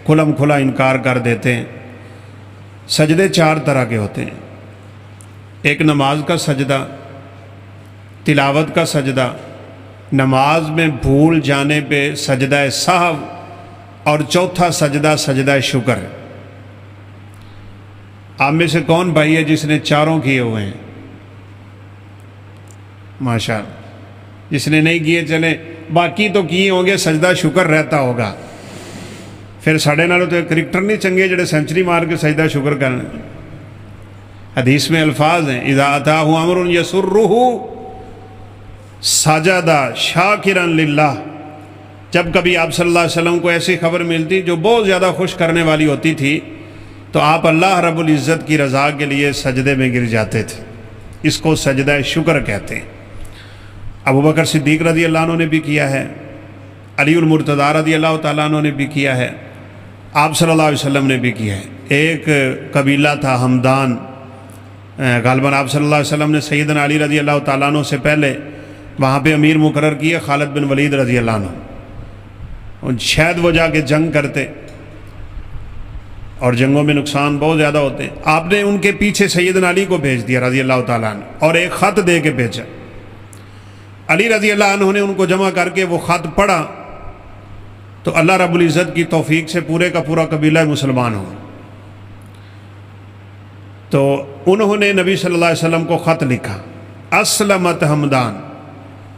کھلم کھلا انکار کر دیتے ہیں۔ سجدے 4 طرح کے ہوتے ہیں، ایک نماز کا سجدہ، تلاوت کا سجدہ، نماز میں بھول جانے پہ سجدہ سہو، اور چوتھا سجدہ سجدہ شکر ہے۔ آپ میں سے کون بھائی ہے جس نے چاروں کیے ہوئے ہیں؟ ماشاءاللہ۔ جس نے نہیں کیے چلیں باقی تو کیے ہوں گے، سجدہ شکر رہتا ہوگا، پھر ساڑھے نالوں تو کرکٹر نہیں چنگے جڑے سینچری مار کے سجدہ شکر کرنے۔ حدیث میں الفاظ ہیں اذا اتاہ امر یسرہ سجد شاکرا للہ، جب کبھی آپ صلی اللہ علیہ وسلم کو ایسی خبر ملتی جو بہت زیادہ خوش کرنے والی ہوتی تھی تو آپ اللہ رب العزت کی رضا کے لیے سجدے میں گر جاتے تھے، اس کو سجدہ شکر کہتے ہیں۔ ابو بکر صدیق رضی اللہ عنہ نے بھی کیا ہے، علی المرتضیٰ رضی اللہ تعالیٰ عنہ نے بھی کیا ہے، آپ صلی اللہ علیہ وسلم نے بھی کیا ہے۔ ایک قبیلہ تھا ہمدان، غالباً آپ صلی اللہ علیہ وسلم نے سیدنا علی رضی اللہ تعالیٰ عنہ سے پہلے وہاں پہ امیر مقرر کیے خالد بن ولید رضی اللہ عنہ، شاید وہ جا کے جنگ کرتے اور جنگوں میں نقصان بہت زیادہ ہوتے، آپ نے ان کے پیچھے سیدنا علی کو بھیج دیا رضی اللہ تعالیٰ عنہ، اور ایک خط دے کے بھیجا۔ علی رضی اللہ عنہ نے ان کو جمع کر کے وہ خط پڑھا تو اللہ رب العزت کی توفیق سے پورے کا پورا قبیلہ مسلمان ہو۔ تو انہوں نے نبی صلی اللہ علیہ وسلم کو خط لکھا، اسلمت ہمدان،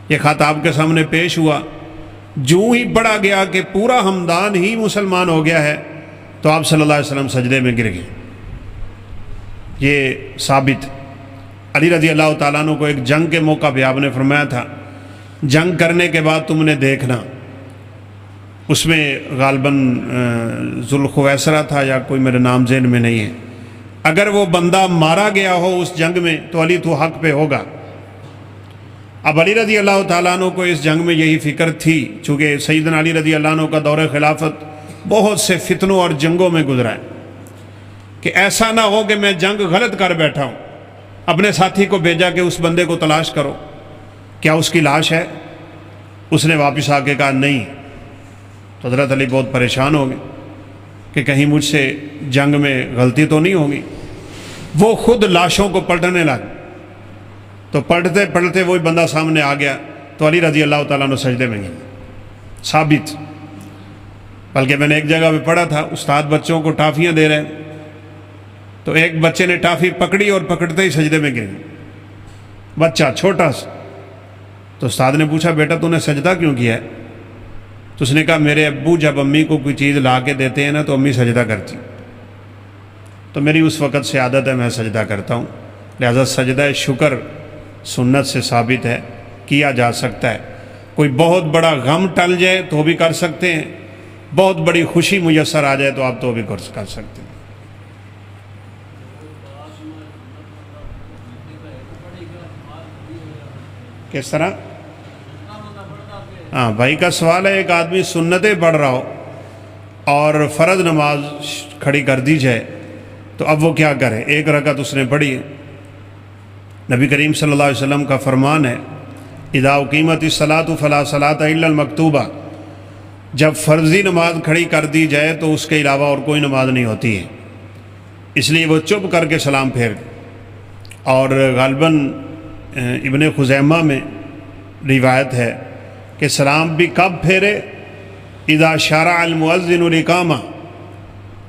یہ خط آپ کے سامنے پیش ہوا، جو ہی پڑھا گیا کہ پورا ہمدان ہی مسلمان ہو گیا ہے تو آپ صلی اللہ علیہ وسلم سجدے میں گر گئے۔ یہ ثابت۔ علی رضی اللہ تعالیٰ عنہ کو ایک جنگ کے موقع پہ آپ نے فرمایا تھا جنگ کرنے کے بعد تم نے دیکھنا، اس میں غالباً ذوالخویسرہ تھا یا کوئی میرے نام ذہن میں نہیں ہے، اگر وہ بندہ مارا گیا ہو اس جنگ میں تو علی تو حق پہ ہوگا۔ اب علی رضی اللہ تعالیٰ عنہ کو اس جنگ میں یہی فکر تھی، چونکہ سیدنا علی رضی اللہ عنہ کا دور خلافت بہت سے فتنوں اور جنگوں میں گزرا ہے، کہ ایسا نہ ہو کہ میں جنگ غلط کر بیٹھا ہوں۔ اپنے ساتھی کو بھیجا کہ اس بندے کو تلاش کرو، کیا اس کی لاش ہے؟ اس نے واپس آ کے کہا نہیں۔ تو حضرت علی بہت پریشان ہو گئے کہ کہیں مجھ سے جنگ میں غلطی تو نہیں ہوگی۔ وہ خود لاشوں کو پلٹنے لگے، تو پلٹتے پلٹتے وہی بندہ سامنے آ گیا تو علی رضی اللہ تعالیٰ عنہ سجدے میں گئے۔ ثابت۔ بلکہ میں نے ایک جگہ پہ پڑھا تھا، استاد بچوں کو ٹافیاں دے رہے ہیں تو ایک بچے نے ٹافی پکڑی اور پکڑتے ہی سجدے میں گر گئے، بچہ چھوٹا سا۔ تو استاد نے پوچھا بیٹا تو نے سجدہ کیوں کیا ہے؟ تو اس نے کہا میرے ابو جب امی کو کوئی چیز لا کے دیتے ہیں نا تو امی سجدہ کرتی، تو میری اس وقت سے عادت ہے میں سجدہ کرتا ہوں، لہذا سجدہ شکر سنت سے ثابت ہے، کیا جا سکتا ہے۔ کوئی بہت بڑا غم ٹل جائے تو بھی کر سکتے ہیں، بہت بڑی خوشی میسر آ جائے تو آپ تو بھی کر سکتے ہیں۔ کس طرح؟ ہاں بھائی کا سوال ہے، ایک آدمی سنتیں پڑھ رہا ہو اور فرض نماز کھڑی کر دی جائے تو اب وہ کیا کرے؟ ایک رکعت اس نے پڑھی ہے۔ نبی کریم صلی اللہ علیہ وسلم کا فرمان ہے اذا اقیمت الصلاۃ فلا صلاۃ الا المکتوبہ، جب فرضی نماز کھڑی کر دی جائے تو اس کے علاوہ اور کوئی نماز نہیں ہوتی ہے، اس لیے وہ چپ کر کے سلام پھیر گئے۔ اور غالباً ابن خزیمہ میں روایت ہے کہ سلام بھی کب پھیرے؟ اذا شرع المؤذن الاقامہ،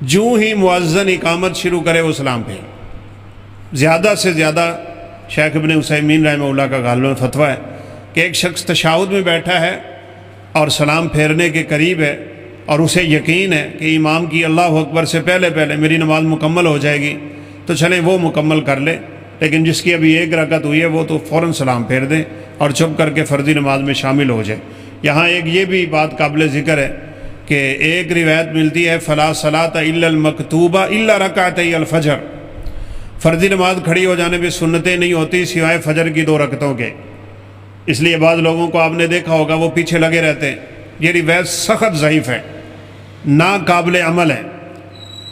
جو ہی مؤذن اقامت شروع کرے وہ سلام پھیرے۔ زیادہ سے زیادہ شیخ ابن عثیمین رحمہ اللہ کا غالباً فتویٰ ہے کہ ایک شخص تشہد میں بیٹھا ہے اور سلام پھیرنے کے قریب ہے اور اسے یقین ہے کہ امام کی اللہ اکبر سے پہلے پہلے میری نماز مکمل ہو جائے گی، تو چلیں وہ مکمل کر لے، لیکن جس کی ابھی ایک رکعت ہوئی ہے وہ تو فوراً سلام پھیر دیں اور چپ کر کے فرضی نماز میں شامل ہو جائے۔ یہاں ایک یہ بھی بات قابل ذکر ہے کہ ایک روایت ملتی ہے فلا صلاۃ الا المکتوبہ الا رکعتی الفجر، فرضی نماز کھڑی ہو جانے پہ سنتیں نہیں ہوتی سوائے فجر کی 2 رکعتوں کے۔ اس لیے بعض لوگوں کو آپ نے دیکھا ہوگا وہ پیچھے لگے رہتے ہیں، یہ روایت سخت ضعیف ہے، ناقابل عمل ہے۔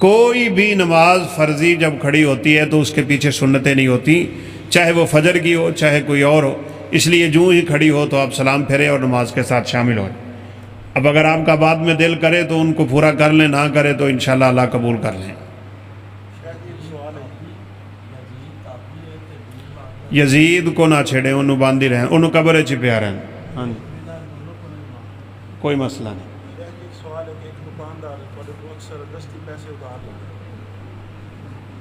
کوئی بھی نماز فرضی جب کھڑی ہوتی ہے تو اس کے پیچھے سنتیں نہیں ہوتی، چاہے وہ فجر کی ہو چاہے کوئی اور ہو۔ اس لیے جو ہی کھڑی ہو تو آپ سلام پھیریں اور نماز کے ساتھ شامل ہوئیں۔ اب اگر آپ کا بعد میں دل کرے تو ان کو پورا کر لیں، نہ کرے تو انشاءاللہ اللہ قبول کر لیں۔ یزید کو نہ چھیڑیں، انہوں باندھی رہیں، انہوں قبر چپیا رہیں۔ ہاں جی، کوئی مسئلہ نہیں۔ ایک سوال ہے کہ ایک دکاندار تھوڑے کو اکثر دستی پیسے ادھار لیتے ہیں،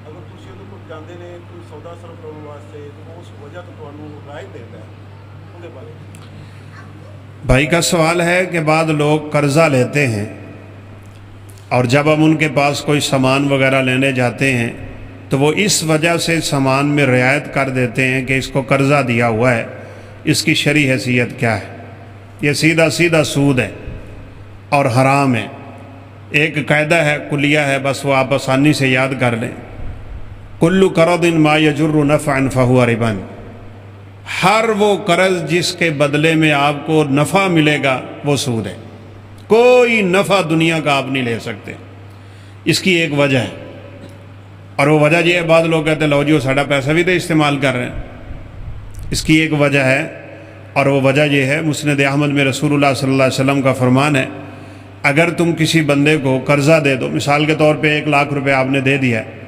اگر تسی ਉਹਦੇ ਕੋਲ ਜਾਂਦੇ ਨੇ ਕੋਈ ਸੌਦਾ ਸਰਵ ਕਰਨ ਵਾਸਤੇ تو اس وجہ تو ਤੁਹਾਨੂੰ رائے دیتا ہے ਉਹਦੇ ਬਾਰੇ؟ بھائی کا سوال ہے کہ بعض لوگ قرضہ لیتے ہیں اور جب ہم ان کے پاس کوئی سامان وغیرہ لینے جاتے ہیں تو وہ اس وجہ سے سامان میں رعایت کر دیتے ہیں کہ اس کو قرضہ دیا ہوا ہے، اس کی شرعی حیثیت کیا ہے؟ یہ سیدھا سیدھا سود ہے اور حرام ہے۔ ایک قاعدہ ہے، کلیہ ہے، بس وہ آپ آسانی سے یاد کر لیں، کل قرض ما یجر نفعا فہو ربا، ہر وہ قرض جس کے بدلے میں آپ کو نفع ملے گا وہ سود ہے۔ کوئی نفع دنیا کا آپ نہیں لے سکتے۔ اس کی ایک وجہ ہے، اور وہ وجہ یہ ہے، بعض لوگ کہتے ہیں لو جی وہ ساڑھا پیسہ بھی تو استعمال کر رہے ہیں۔ اس کی ایک وجہ ہے، اور وہ وجہ یہ ہے، مسند احمد میں رسول اللہ صلی اللہ علیہ وسلم کا فرمان ہے، اگر تم کسی بندے کو قرضہ دے دو، مثال کے طور پہ 1 لاکھ روپے آپ نے دے دیا ہے،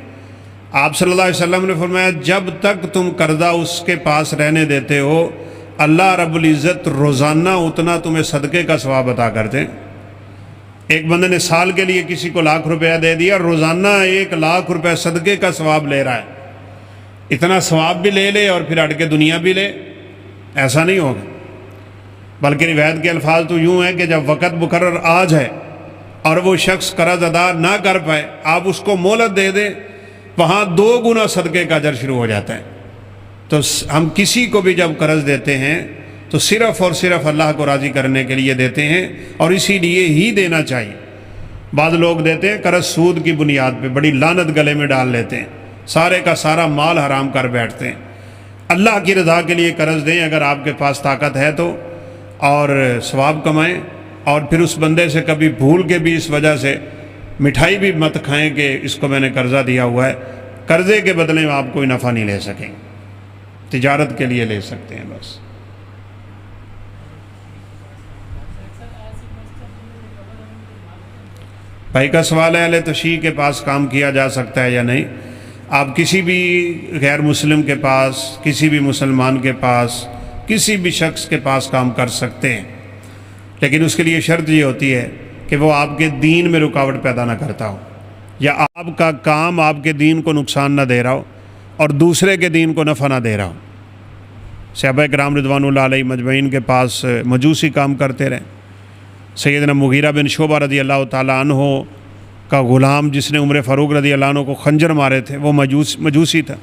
آپ صلی اللہ علیہ وسلم نے فرمایا جب تک تم قرضہ اس کے پاس رہنے دیتے ہو اللہ رب العزت روزانہ اتنا تمہیں صدقے کا ثواب عطا کرتے ہیں۔ ایک بندے نے سال کے لیے کسی کو 1 لاکھ روپیہ دے دیا، روزانہ 1 لاکھ روپے صدقے کا ثواب لے رہا ہے، اتنا ثواب بھی لے لے اور پھر ہٹ کے دنیا بھی لے، ایسا نہیں ہوگا۔ بلکہ روایت کے الفاظ تو یوں ہیں کہ جب وقت مقرر آ جائے اور وہ شخص قرض ادا نہ کر پائے، آپ اس کو مہلت دے دیں، وہاں 2 گنا صدقے کا اجر شروع ہو جاتا ہے۔ تو ہم کسی کو بھی جب قرض دیتے ہیں تو صرف اور صرف اللہ کو راضی کرنے کے لیے دیتے ہیں، اور اسی لیے ہی دینا چاہیے۔ بعض لوگ دیتے ہیں قرض سود کی بنیاد پہ، بڑی لعنت گلے میں ڈال لیتے ہیں، سارے کا سارا مال حرام کر بیٹھتے ہیں۔ اللہ کی رضا کے لیے قرض دیں اگر آپ کے پاس طاقت ہے تو، اور ثواب کمائیں، اور پھر اس بندے سے کبھی بھول کے بھی اس وجہ سے مٹھائی بھی مت کھائیں کہ اس کو میں نے قرضہ دیا ہوا ہے۔ قرضے کے بدلے میں آپ کوئی نفع نہیں لے سکیں، تجارت کے لیے لے سکتے ہیں بس۔ بھائی کا سوال ہے اہل تشیع کے پاس کام کیا جا سکتا ہے یا نہیں؟ آپ کسی بھی غیر مسلم کے پاس، کسی بھی مسلمان کے پاس، کسی بھی شخص کے پاس کام کر سکتے ہیں، لیکن اس کے لیے شرط یہ ہوتی ہے کہ وہ آپ کے دین میں رکاوٹ پیدا نہ کرتا ہو، یا آپ کا کام آپ کے دین کو نقصان نہ دے رہا ہو اور دوسرے کے دین کو نفع نہ دے رہا ہو۔ صحابہ کرام رضوان اللہ علیہ مجمعین کے پاس مجوسی کام کرتے رہے۔ سیدنا مغیرہ بن شعبہ رضی اللہ تعالیٰ عنہ کا غلام جس نے عمر فاروق رضی اللہ عنہ کو خنجر مارے تھے، وہ مجوسی تھا،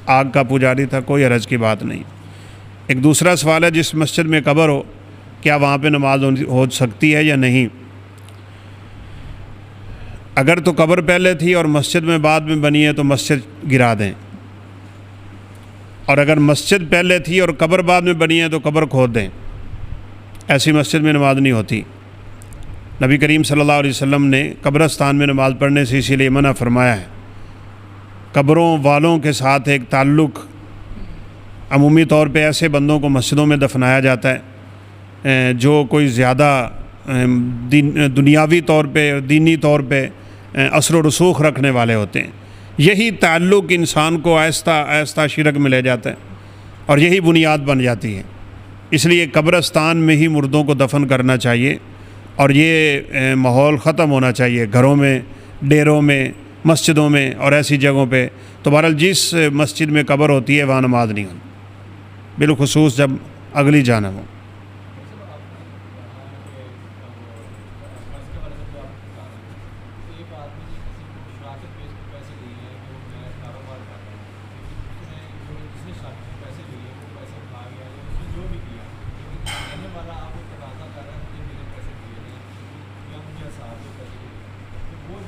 آگ کا پجاری تھا، کوئی حرج کی بات نہیں۔ ایک دوسرا سوال ہے جس مسجد میں قبر ہو کیا وہاں پہ نماز ہو سکتی ہے یا نہیں؟ اگر تو قبر پہلے تھی اور مسجد میں بعد میں بنی ہے تو مسجد گرا دیں، اور اگر مسجد پہلے تھی اور قبر بعد میں بنی ہے تو قبر کھود دیں، ایسی مسجد میں نماز نہیں ہوتی۔ نبی کریم صلی اللہ علیہ وسلم نے قبرستان میں نماز پڑھنے سے اسی لیے منع فرمایا ہے۔ قبروں والوں کے ساتھ ایک تعلق، عمومی طور پہ ایسے بندوں کو مسجدوں میں دفنایا جاتا ہے جو کوئی زیادہ دنیاوی طور پہ، دینی طور پہ اثر و رسوخ رکھنے والے ہوتے ہیں۔ یہی تعلق انسان کو آہستہ آہستہ شرک میں لے جاتا ہے اور یہی بنیاد بن جاتی ہے۔ اس لیے قبرستان میں ہی مردوں کو دفن کرنا چاہیے، اور یہ ماحول ختم ہونا چاہیے گھروں میں، ڈیروں میں، مسجدوں میں اور ایسی جگہوں پہ۔ تو بہرحال جس مسجد میں قبر ہوتی ہے وہاں نماز نہیں ہوتی، بالخصوص جب اگلی جانب ہو۔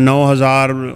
9,000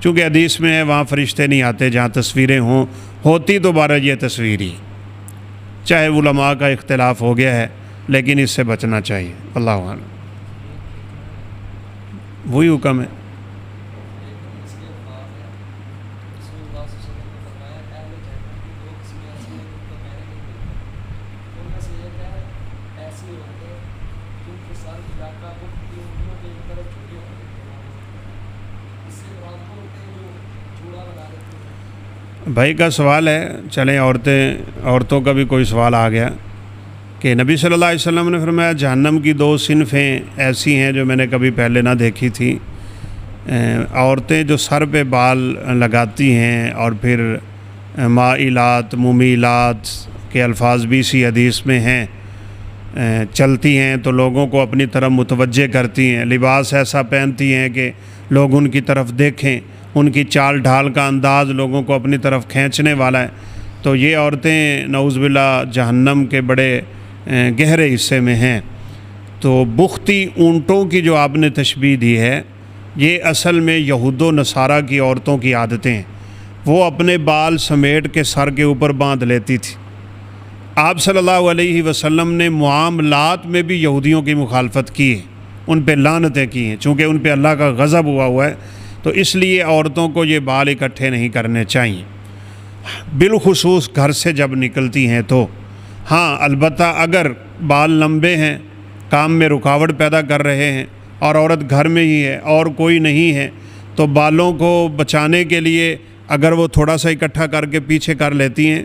چونکہ حدیث میں ہے وہاں فرشتے نہیں آتے جہاں تصویریں ہوں، ہوتی تو بارہ یہ تصویر ہی، چاہے علماء کا اختلاف ہو گیا ہے، لیکن اس سے بچنا چاہیے۔ اللہ اعلم، وہی حکم ہے۔ بھائی کا سوال ہے، چلیں عورتوں کا بھی کوئی سوال آ گیا کہ نبی صلی اللہ علیہ وسلم نے فرمایا جہنم کی 2 صنفیں ایسی ہیں جو میں نے کبھی پہلے نہ دیکھی تھی۔ عورتیں جو سر پہ بال لگاتی ہیں اور پھر مائلات ممیلات کے الفاظ بھی اسی حدیث میں ہیں، چلتی ہیں تو لوگوں کو اپنی طرف متوجہ کرتی ہیں، لباس ایسا پہنتی ہیں کہ لوگ ان کی طرف دیکھیں، ان کی چال ڈھال کا انداز لوگوں کو اپنی طرف کھینچنے والا ہے، تو یہ عورتیں نعوذ باللہ جہنم کے بڑے گہرے حصے میں ہیں۔ تو بختی اونٹوں کی جو آپ نے تشبیہ دی ہے، یہ اصل میں یہود و نصارہ کی عورتوں کی عادتیں ہیں۔ وہ اپنے بال سمیٹ کے سر کے اوپر باندھ لیتی تھی۔ آپ صلی اللہ علیہ وسلم نے معاملات میں بھی یہودیوں کی مخالفت کی ہے، ان پہ لعنتیں کی ہیں، چونکہ ان پہ اللہ کا غضب ہوا ہے، تو اس لیے عورتوں کو یہ بال اکٹھے نہیں کرنے چاہیے، بالخصوص گھر سے جب نکلتی ہیں تو۔ ہاں البتہ اگر بال لمبے ہیں، کام میں رکاوٹ پیدا کر رہے ہیں اور عورت گھر میں ہی ہے اور کوئی نہیں ہے، تو بالوں کو بچانے کے لیے اگر وہ تھوڑا سا اکٹھا کر کے پیچھے کر لیتی ہیں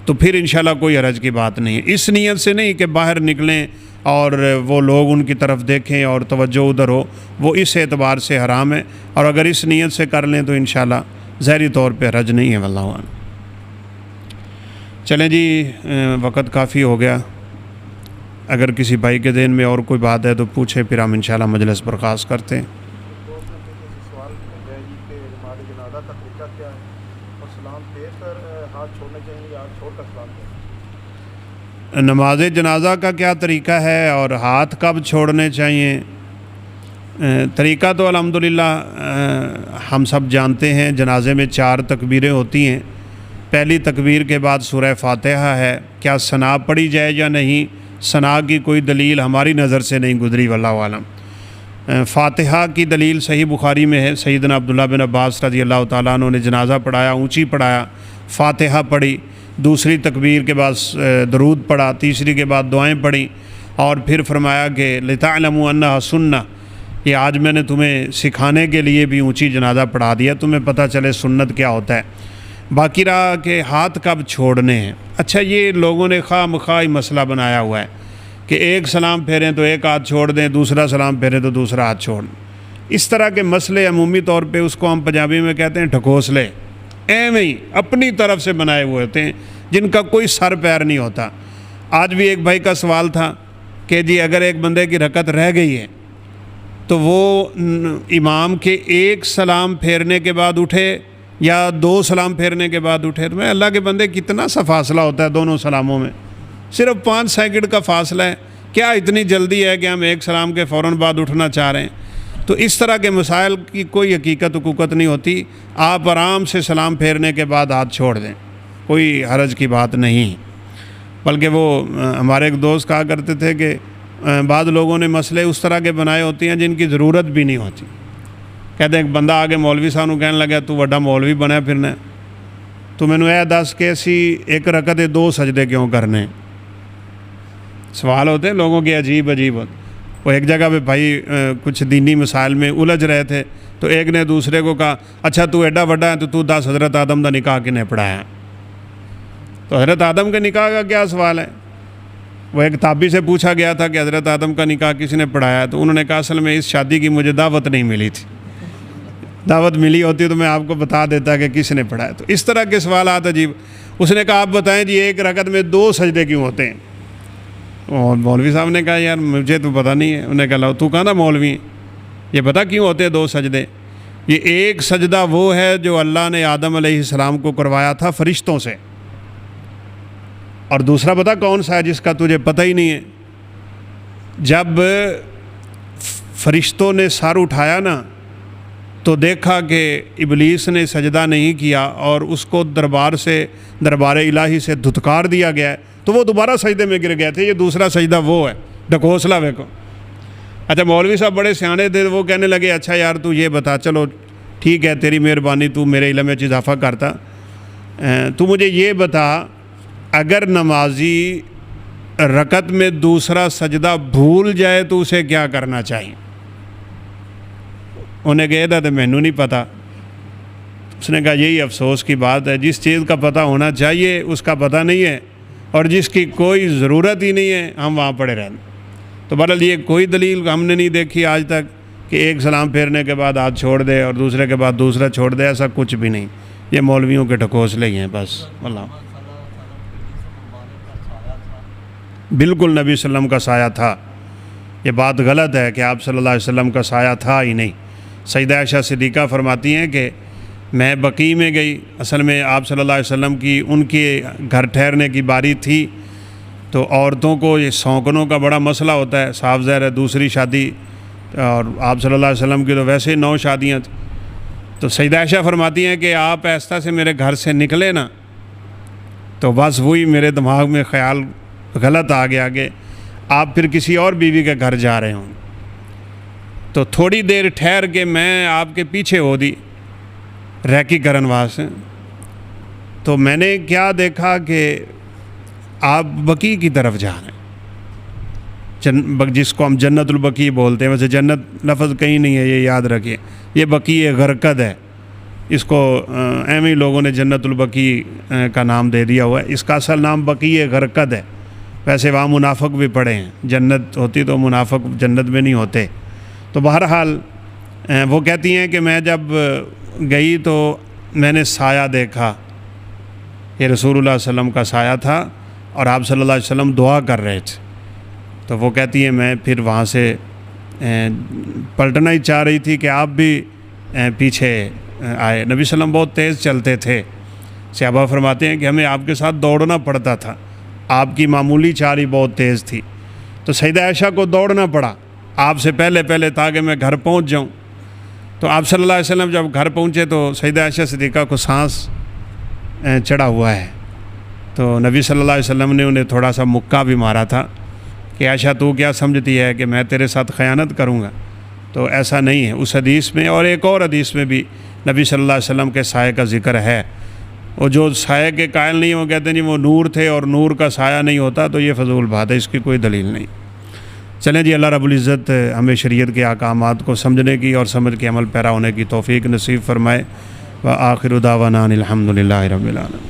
تو پھر انشاءاللہ کوئی حرج کی بات نہیں ہے۔ اس نیت سے نہیں کہ باہر نکلیں اور وہ لوگ ان کی طرف دیکھیں اور توجہ ادھر ہو، وہ اس اعتبار سے حرام ہے، اور اگر اس نیت سے کر لیں تو انشاءاللہ ظاہری طور پہ حرج نہیں ہے۔ واللہ اعلم۔ چلیں جی، وقت کافی ہو گیا، اگر کسی بھائی کے ذہن میں اور کوئی بات ہے تو پوچھیں، پھر ہم انشاءاللہ مجلس برخاست کرتے ہیں۔ دوست نے سوال کیا ہے کہ نماز جنازہ کا طریقہ کیا ہے، اور سلام پھیر کر ہاتھ چھوڑنے چاہیے یا چھوڑ کر سلام پھیرنا؟ نماز جنازہ کا کیا طریقہ ہے اور ہاتھ کب چھوڑنے چاہیے؟ طریقہ تو الحمدللہ ہم سب جانتے ہیں، جنازے میں 4 تکبیریں ہوتی ہیں۔ پہلی تکبیر کے بعد سورہ فاتحہ ہے، کیا ثنا پڑھی جائے یا نہیں، ثنا کی کوئی دلیل ہماری نظر سے نہیں گزری، واللہ اعلم۔ فاتحہ کی دلیل صحیح بخاری میں ہے، سیدنا عبداللہ بن عباس رضی اللہ تعالیٰ عنہ نے جنازہ پڑھایا، اونچی پڑھایا، فاتحہ پڑھی، دوسری تکبیر کے بعد درود پڑھا، تیسری کے بعد دعائیں پڑھیں، اور پھر فرمایا کہ لِتَعْلَمُوا أَنَّهَا سُنَّةٌ، کہ آج میں نے تمہیں سکھانے کے لیے بھی اونچی جنازہ پڑھا دیا، تمہیں پتہ چلے سنت کیا ہوتا ہے۔ باقی رہا کہ ہاتھ کب چھوڑنے ہیں، اچھا یہ لوگوں نے خواہ مخواہ مسئلہ بنایا ہوا ہے کہ ایک سلام پھیریں تو ایک ہاتھ چھوڑ دیں، دوسرا سلام پھیریں تو دوسرا ہاتھ چھوڑ دیں۔ اس طرح کے مسئلے عمومی طور پہ اس کو ہم پنجابی میں کہتے ہیں ڈھکوسلے، ایویں ہی اپنی طرف سے بنائے ہوئے ہوتے ہیں جن کا کوئی سر پیر نہیں ہوتا۔ آج بھی ایک بھائی کا سوال تھا کہ جی اگر ایک بندے کی رکعت رہ گئی ہے تو وہ امام کے ایک سلام پھیرنے کے بعد اٹھے یا 2 سلام پھیرنے کے بعد اٹھے؟ تو میں اللہ کے بندے کتنا سا فاصلہ ہوتا ہے دونوں سلاموں میں، صرف 5 سیکنڈ کا فاصلہ ہے، کیا اتنی جلدی ہے کہ ہم ایک سلام کے فوراً بعد اٹھنا چاہ رہے ہیں؟ تو اس طرح کے مسائل کی کوئی حقیقت نہیں ہوتی، آپ آرام سے سلام پھیرنے کے بعد ہاتھ چھوڑ دیں، کوئی حرج کی بات نہیں۔ بلکہ وہ ہمارے ایک دوست کہا کرتے تھے کہ بعض لوگوں نے مسئلے اس طرح کے بنائے ہوتے ہیں جن کی ضرورت بھی نہیں ہوتی۔ کہتے ہیں ایک بندہ آگے مولوی صاحب کو کہنے لگا تو وڈا مولوی بنا پھرنا ہے، تو میں نے دس کہ ایسی ایک رکعت 2 سجدے کیوں کرنے؟ سوال ہوتے ہیں لوگوں کے عجیب ہوتے۔ وہ ایک جگہ پہ بھائی کچھ دینی مسائل میں الجھ رہے تھے، تو ایک نے دوسرے کو کہا اچھا تو ایڈا وڈا ہے تو 10 حضرت آدم کا نکاح کنے پڑھایا؟ تو حضرت آدم کے نکاح کا کیا سوال ہے؟ وہ ایک تابعی سے پوچھا گیا تھا کہ حضرت آدم کا نکاح کس نے پڑھایا؟ تو انہوں نے کہا اصل میں اس شادی کی مجھے دعوت نہیں ملی تھی، دعوت ملی ہوتی تو میں آپ کو بتا دیتا کہ کس نے پڑھایا۔ تو اس طرح کے سوالات عجیب۔ اس نے کہا آپ بتائیں جی ایک رکعت میں 2 سجدے کیوں ہوتے ہیں؟ اور مولوی صاحب نے کہا یار مجھے تو پتہ نہیں ہے۔ انہوں نے کہا تو کہاں تھا مولوی، یہ پتہ کیوں ہوتے ہیں 2 سجدے؟ یہ ایک سجدہ وہ ہے جو اللہ نے آدم علیہ السلام کو کروایا تھا فرشتوں سے، اور دوسرا پتہ کون سا ہے جس کا تجھے پتہ ہی نہیں ہے؟ جب فرشتوں نے سر اٹھایا نا تو دیکھا کہ ابلیس نے سجدہ نہیں کیا اور اس کو دربار الہی سے دھتکار دیا گیا ہے، تو وہ دوبارہ سجدے میں گر گئے تھے۔ یہ دوسرا سجدہ وہ ہے، ڈھکوسلا وے کو۔ اچھا مولوی صاحب بڑے سیانے تھے، وہ کہنے لگے اچھا یار تو یہ بتا، چلو ٹھیک ہے تیری مہربانی، تو میرے علم میں اضافہ کرتا، تو مجھے یہ بتا اگر نمازی رکعت میں دوسرا سجدہ بھول جائے تو اسے کیا کرنا چاہیے؟ انہیں کہا تھا تو مینوں نہیں پتا۔ اس نے کہا یہی افسوس کی بات ہے، جس چیز کا پتہ ہونا چاہیے اس کا پتہ نہیں ہے، اور جس کی کوئی ضرورت ہی نہیں ہے ہم وہاں پڑے رہتے۔ تو بہرحال یہ کوئی دلیل ہم نے نہیں دیکھی آج تک کہ ایک سلام پھیرنے کے بعد ہاتھ چھوڑ دے اور دوسرے کے بعد دوسرا چھوڑ دے، ایسا کچھ بھی نہیں، یہ مولویوں کے ڈھکوسلے ہی ہیں بس۔ اللہ بالکل نبی صلی اللہ علیہ وسلم کا سایہ تھا، یہ بات غلط ہے کہ آپ صلی اللہ علیہ وسلم کا سایہ تھا ہی نہیں۔ سیدہ عائشہ صدیقہ فرماتی ہیں کہ میں بقیع میں گئی، اصل میں آپ صلی اللہ علیہ وسلم کی ان کے گھر ٹھہرنے کی باری تھی، تو عورتوں کو یہ سونکنوں کا بڑا مسئلہ ہوتا ہے، صاف ظاہر ہے دوسری شادی، اور آپ صلی اللہ علیہ وسلم کی تو ویسے 9 شادیاں تھیں۔ تو سیدہ عائشہ فرماتی ہیں کہ آپ ایسا سے میرے گھر سے نکلے نا، تو بس وہی میرے دماغ میں خیال غلط آ گیا کہ آپ پھر کسی اور بیوی کے گھر جا رہے ہوں۔ تو تھوڑی دیر ٹھہر کے میں آپ کے پیچھے ہو دی ریکی کرن واسطے، تو میں نے کیا دیکھا کہ آپ بقیع کی طرف جا رہے ہیں، جس کو ہم جنت البقیع بولتے ہیں، ویسے جنت لفظ کہیں نہیں ہے، یہ یاد رکھیے، یہ بقیع غرقد ہے، اس کو ایویں لوگوں نے جنت البقیع کا نام دے دیا ہوا ہے، اس کا اصل نام بقیع غرقد ہے۔ ویسے وہاں منافق بھی پڑے ہیں، جنت ہوتی تو منافق جنت میں نہیں ہوتے۔ تو بہرحال وہ کہتی ہیں کہ میں جب گئی تو میں نے سایہ دیکھا، یہ رسول اللہ صلی اللہ علیہ وسلم کا سایہ تھا، اور آپ صلی اللہ علیہ وسلم دعا کر رہے تھے۔ تو وہ کہتی ہیں میں پھر وہاں سے پلٹنا ہی چاہ رہی تھی کہ آپ بھی پیچھے آئے۔ نبی صلی اللہ علیہ وسلم بہت تیز چلتے تھے، صحابہ فرماتے ہیں کہ ہمیں آپ کے ساتھ دوڑنا پڑتا تھا، آپ کی معمولی چال ہی بہت تیز تھی، تو سیدہ عائشہ کو دوڑنا پڑا آپ سے پہلے تاکہ میں گھر پہنچ جاؤں۔ تو آپ صلی اللہ علیہ وسلم جب گھر پہنچے تو سیدہ عائشہ صدیقہ کو سانس چڑھا ہوا ہے، تو نبی صلی اللہ علیہ وسلم نے انہیں تھوڑا سا مکہ بھی مارا تھا کہ عائشہ تو کیا سمجھتی ہے کہ میں تیرے ساتھ خیانت کروں گا؟ تو ایسا نہیں ہے۔ اس حدیث میں اور ایک اور حدیث میں بھی نبی صلی اللہ علیہ وسلم کے سائے کا ذکر ہے، اور جو سائے کے قائل نہیں وہ کہتے ہیں جی وہ نور تھے اور نور کا سایہ نہیں ہوتا، تو یہ فضول بات ہے، اس کی کوئی دلیل نہیں۔ چلیں جی، اللہ رب العزت ہمیں شریعت کے احکامات کو سمجھنے کی اور سمجھ کے عمل پیرا ہونے کی توفیق نصیب فرمائے۔ وآخر دعوانا الحمد للہ رب العالمین۔